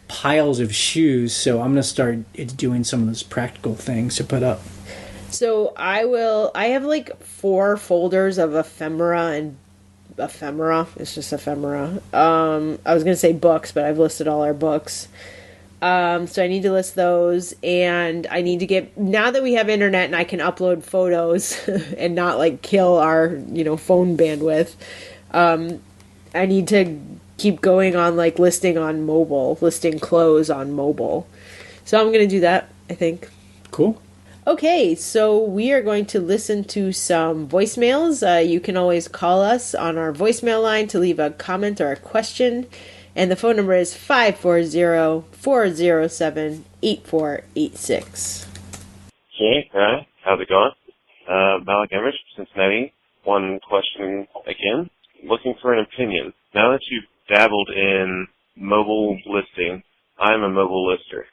piles of shoes, so I'm going to start doing some of those practical things to put up. So I have like 4 folders of ephemera. It's just ephemera. I was gonna say books, but I've listed all our books. So I need to list those, and I need to get, now that we have internet and I can upload photos and not like kill our, phone bandwidth. I need to keep going on like listing clothes on mobile. So I'm going to do that, I think. Cool. Okay, so we are going to listen to some voicemails. You can always call us on our voicemail line to leave a comment or a question. And the phone number is 540-407-8486. Hey, hi. How's it going? Malik Emrich, Cincinnati. One question again. Looking for an opinion. Now that you've dabbled in mobile listing, I'm a mobile lister.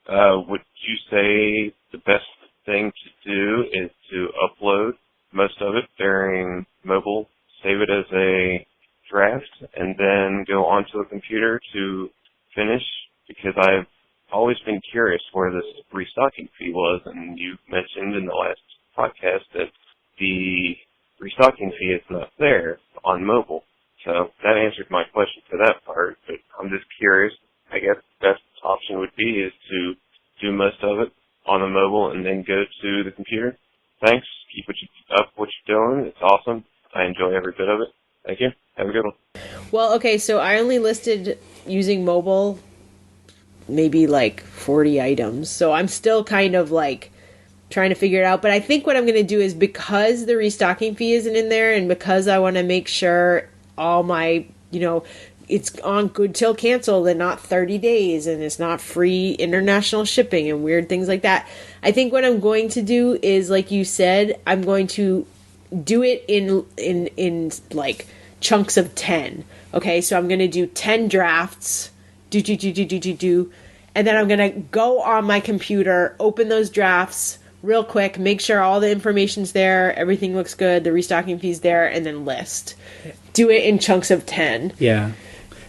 Would you say the best thing to do is to upload most of it during mobile, save it as a draft, and then go onto a computer to finish? Because I've always been curious where this restocking fee was, and you mentioned in the last podcast that the restocking fee is not there on mobile. So that answered my question for that part, but I'm just curious. I guess the best option would be is to do most of it on the mobile and then go to the computer. Thanks. Keep what you're doing. It's awesome. I enjoy every bit of it. Thank you. Have a good one. Well, okay, so I only listed using mobile maybe like 40 items. So I'm still kind of like trying to figure it out. But I think what I'm going to do is, because the restocking fee isn't in there, and because I want to make sure all my, it's on good till canceled and not 30 days, and it's not free international shipping and weird things like that. I think what I'm going to do is, like you said, I'm going to do it in like chunks of 10. Okay, so I'm going to do 10 drafts, and then I'm going to go on my computer, open those drafts real quick, make sure all the information's there, everything looks good, the restocking fee's there, and then list. Do it in chunks of 10. Yeah.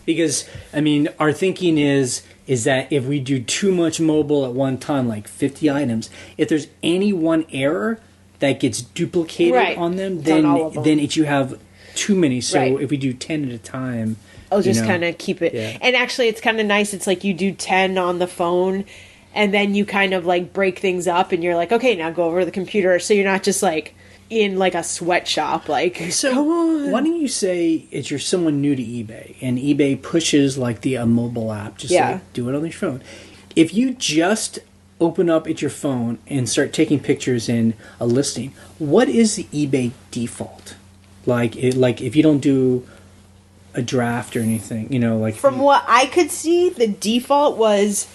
Because, our thinking is that if we do too much mobile at one time, like 50 items, if there's any one error that gets duplicated on them, then you have too many. So if we do 10 at a time, I'll just kind of keep it. Yeah. And actually, it's kind of nice. It's like you do 10 on the phone, and then you kind of like break things up, and you're like, okay, now go over to the computer. So you're not just like in like a sweatshop. Like, so come on. Why don't you say if you're someone new to eBay, and eBay pushes like the mobile app, just like, do it on your phone. If you just open up at your phone and start taking pictures in a listing, what is the eBay default? Like if you don't do a draft or anything, From what I could see, the default was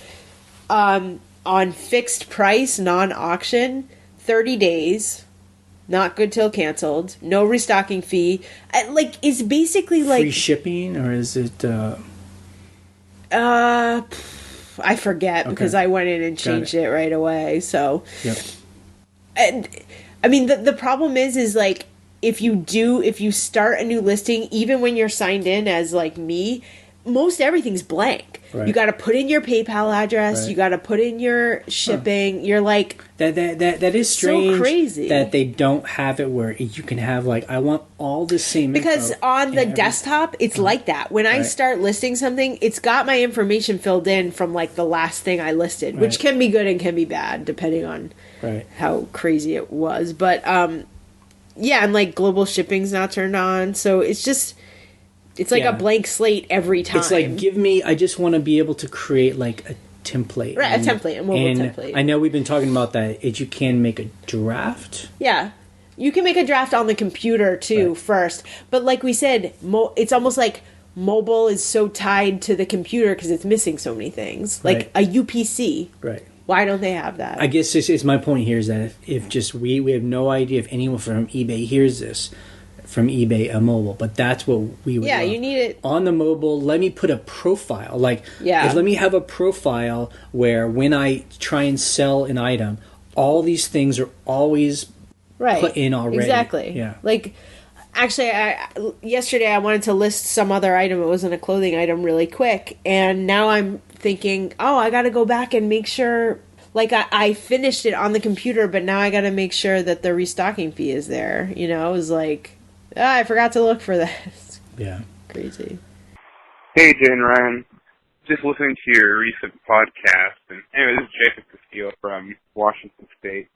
on fixed price, non-auction, 30 days, not good till canceled, no restocking fee. It's basically like free shipping, or is it? I forget because I went in and changed it right away. So, and the problem is like, if you start a new listing, even when you're signed in as like me, most everything's blank. Right. You got to put in your PayPal address. Right. You got to put in your shipping. You're like, that is strange. So crazy that they don't have it where you can have like, I want all the same because info on the desktop it's like that. When I start listing something, it's got my information filled in from like the last thing I listed, which can be good and can be bad depending on how crazy it was. But and like global shipping's not turned on, so it's like a blank slate every time. It's like, I just want to be able to create like a template. Right, a mobile template. I know we've been talking about that. You can make a draft. Yeah. You can make a draft on the computer too first. But like we said, it's almost like mobile is so tied to the computer because it's missing so many things. Like a UPC. Right. Why don't they have that? I guess this is my point here, is that if just we have no idea if anyone from eBay hears this from eBay mobile, but that's what we would love. You need it on the mobile. Let me put a profile, let me have a profile where when I try and sell an item, all these things are always put in already. Exactly. Yeah. Like, actually, yesterday I wanted to list some other item. It wasn't a clothing item, really quick, and now I'm thinking, I got to go back and make sure like I finished it on the computer, but now I got to make sure that the restocking fee is there. You know, it was like, I forgot to look for that. Yeah. Crazy. Hey, Jay and Ryan. Just listening to your recent podcast. And anyway, this is Jacob Castillo from Washington State.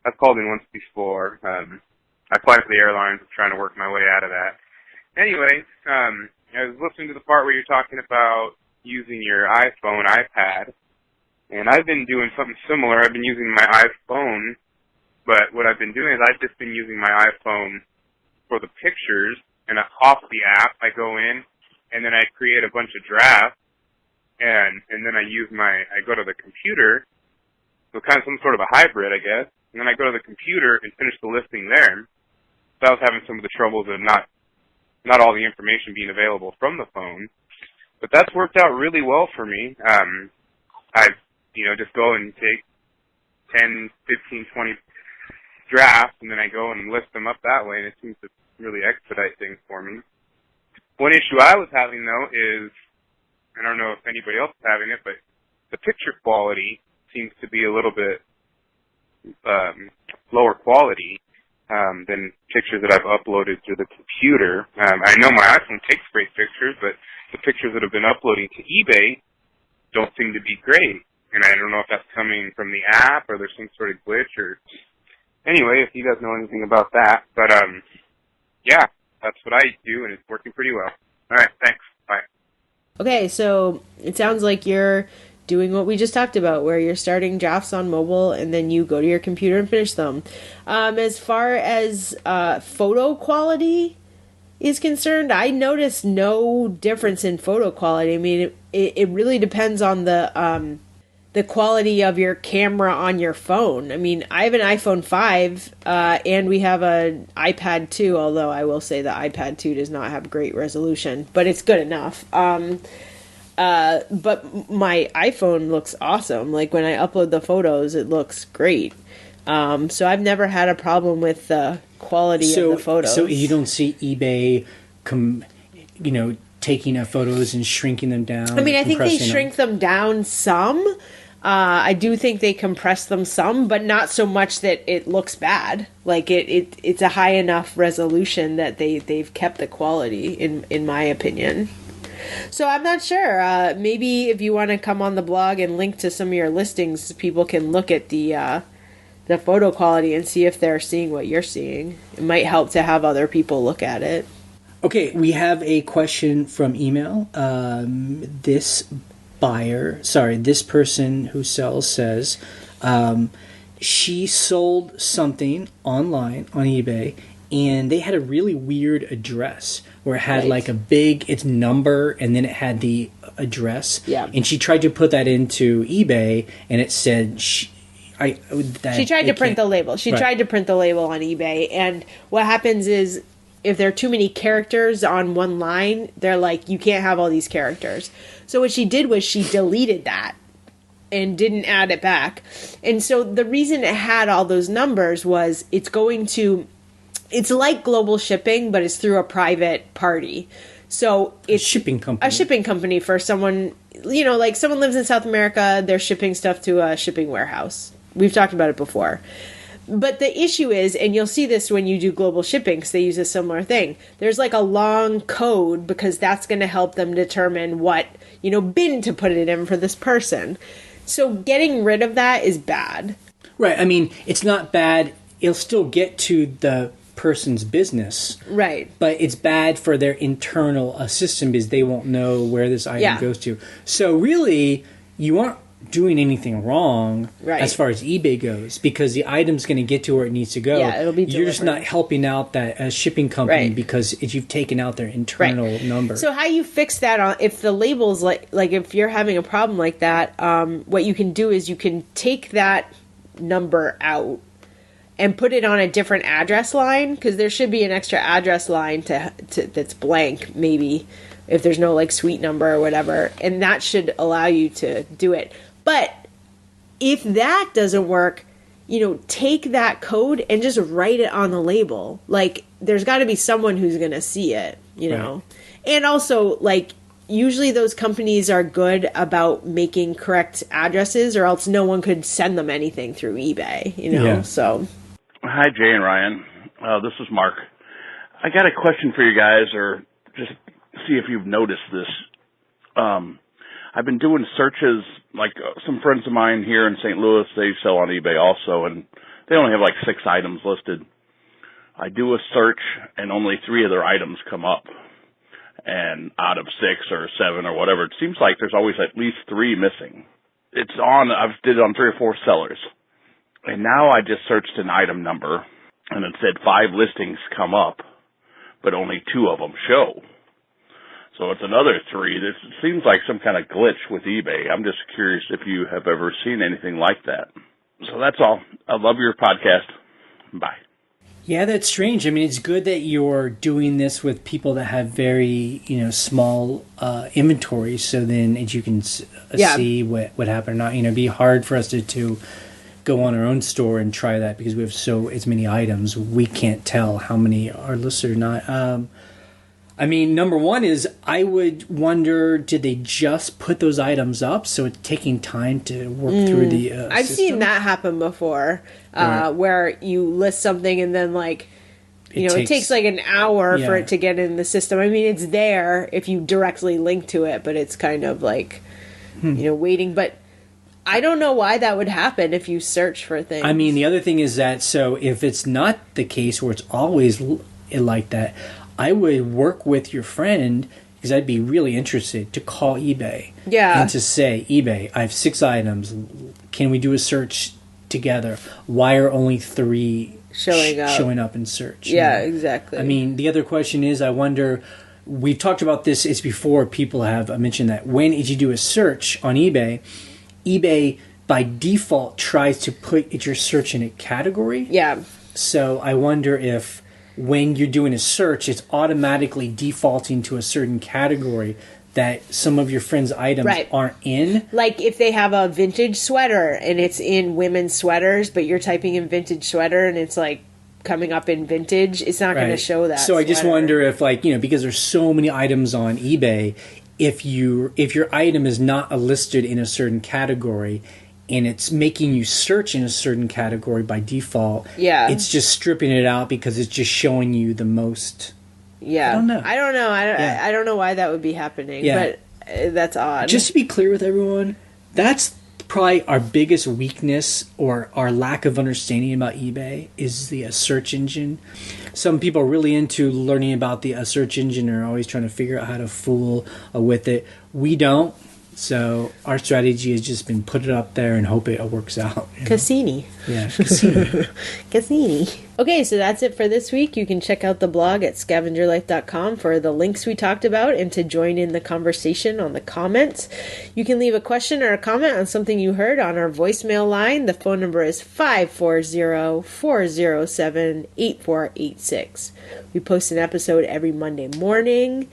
I've called in once before. I fly for the airlines. I'm trying to work my way out of that. Anyway, I was listening to the part where you're talking about using your iPhone, iPad. And I've been doing something similar. I've been using my iPhone, but what I've been doing is I've just been using my iPhone for the pictures, and off the app, I go in, and then I create a bunch of drafts, and then I go to the computer, so kind of some sort of a hybrid, I guess, and then I go to the computer and finish the listing there. So I was having some of the troubles of not all the information being available from the phone, but that's worked out really well for me. I've just go and take 10, 15, 20 drafts, and then I go and list them up that way, and it seems to really expedite things for me. One issue I was having, though, is, I don't know if anybody else is having it, but the picture quality seems to be a little bit lower quality than pictures that I've uploaded through the computer. I know my iPhone takes great pictures, but the pictures that have been uploading to eBay don't seem to be great. And I don't know if that's coming from the app or there's some sort of glitch or... Anyway, if you guys know anything about that. But, yeah, that's what I do, and it's working pretty well. All right, thanks. Bye. Okay, so it sounds like you're doing what we just talked about, where you're starting drafts on mobile, and then you go to your computer and finish them. As far as photo quality is concerned, I noticed no difference in photo quality. I mean, it really depends on the quality of your camera on your phone. I mean, I have an iPhone 5, and we have an iPad 2, although I will say the iPad 2 does not have great resolution, but it's good enough. But my iPhone looks awesome. Like, when I upload the photos, it looks great. So I've never had a problem with the quality of the photos. So you don't see eBay, taking photos and shrinking them down? I mean, I think they shrink them down some. I do think they compress them some, but not so much that it looks bad. Like it's a high enough resolution that they've kept the quality in my opinion. So I'm not sure. Maybe if you want to come on the blog and link to some of your listings, people can look at the photo quality and see if they're seeing what you're seeing. It might help to have other people look at it. Okay, we have a question from email. This person who sells says she sold something online on eBay, and they had a really weird address where it had like its number, and then it had the address. Yeah. And she tried to put that into eBay, and it said she tried to print the label. She tried to print the label on eBay, and what happens is, if there are too many characters on one line, they're like, you can't have all these characters. So what she did was she deleted that and didn't add it back. And so the reason it had all those numbers was it's like global shipping, but it's through a private party. So it's a shipping company for someone, like someone lives in South America, they're shipping stuff to a shipping warehouse. We've talked about it before. But the issue is, and you'll see this when you do global shipping, because they use a similar thing, there's like a long code, because that's going to help them determine what, bin to put it in for this person. So getting rid of that is bad. Right. I mean, it's not bad. It'll still get to the person's business. Right. But it's bad for their internal system, because they won't know where this item goes to. So really, you aren't doing anything wrong as far as eBay goes, because the item's going to get to where it needs to go. Yeah, it'll be delivered. You're just not helping out that shipping company because you've taken out their internal number. So how you fix that if the label's like if you're having a problem like that, what you can do is you can take that number out and put it on a different address line, because there should be an extra address line to that's blank, maybe, if there's no suite number or whatever, and that should allow you to do it. But if that doesn't work, take that code and just write it on the label. Like, there's got to be someone who's going to see it, know. And also, usually those companies are good about making correct addresses, or else no one could send them anything through eBay, Yeah. So. Hi, Jay and Ryan. This is Mark. I got a question for you guys, or just see if you've noticed this. I've been doing searches, like some friends of mine here in St. Louis, they sell on eBay also, and they only have like 6 items listed. I do a search, and only 3 of their items come up. And out of 6 or 7 or whatever, it seems like there's always at least 3 missing. I've did it on 3 or 4 sellers. And now I just searched an item number, and it said 5 listings come up, but only 2 of them show. So it's another 3. This seems like some kind of glitch with eBay. I'm just curious if you have ever seen anything like that. So that's all. I love your podcast. Bye. Yeah, that's strange. I mean, it's good that you're doing this with people that have very, small inventories, so then as you can see what happened or not. It'd be hard for us to go on our own store and try that because we have as many items. We can't tell how many are listed or not. Number one is I would wonder, did they just put those items up? So it's taking time to work through the I've system? seen that happen before, where you list something and then it takes like an hour for it to get in the system. I mean, it's there if you directly link to it, but it's kind of like, waiting. But I don't know why that would happen if you search for things. I mean, the other thing is that, so if it's not the case where it's always like that, I would work with your friend, because I'd be really interested, to call eBay. Yeah. And to say, eBay, I have 6 items. Can we do a search together? Why are only 3 showing up in search? Yeah, exactly. I mean, the other question is, I wonder, we've talked about this, it's before, people have mentioned that when you do a search on eBay, eBay by default tries to put your search in a category. Yeah. So I wonder if when you're doing a search, it's automatically defaulting to a certain category that some of your friends' items aren't in. Like if they have a vintage sweater and it's in women's sweaters, but you're typing in vintage sweater and it's like coming up in vintage, it's not going to show that. So I just wonder if, because there's so many items on eBay, if your item is not listed in a certain category and it's making you search in a certain category by default, it's just stripping it out because it's just showing you the most. Yeah. I don't know. I don't know why that would be happening, but that's odd. Just to be clear with everyone, that's probably our biggest weakness or our lack of understanding about eBay is the search engine. Some people are really into learning about the search engine and are always trying to figure out how to fool with it. We don't. So our strategy has just been put it up there and hope it works out. Cassini. Yeah, Cassini. Cassini. Okay, so that's it for this week. You can check out the blog at scavengerlife.com for the links we talked about and to join in the conversation on the comments. You can leave a question or a comment on something you heard on our voicemail line. The phone number is 540-407-8486. We post an episode every Monday morning.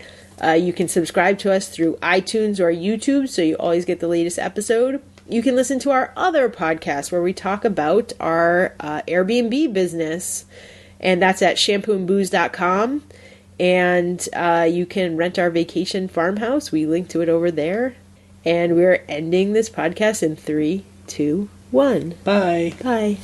You can subscribe to us through iTunes or YouTube so you always get the latest episode. You can listen to our other podcast where we talk about our Airbnb business, and that's at shampooandbooze.com. And you can rent our vacation farmhouse. We link to it over there. And we're ending this podcast in 3, 2, 1. Bye. Bye.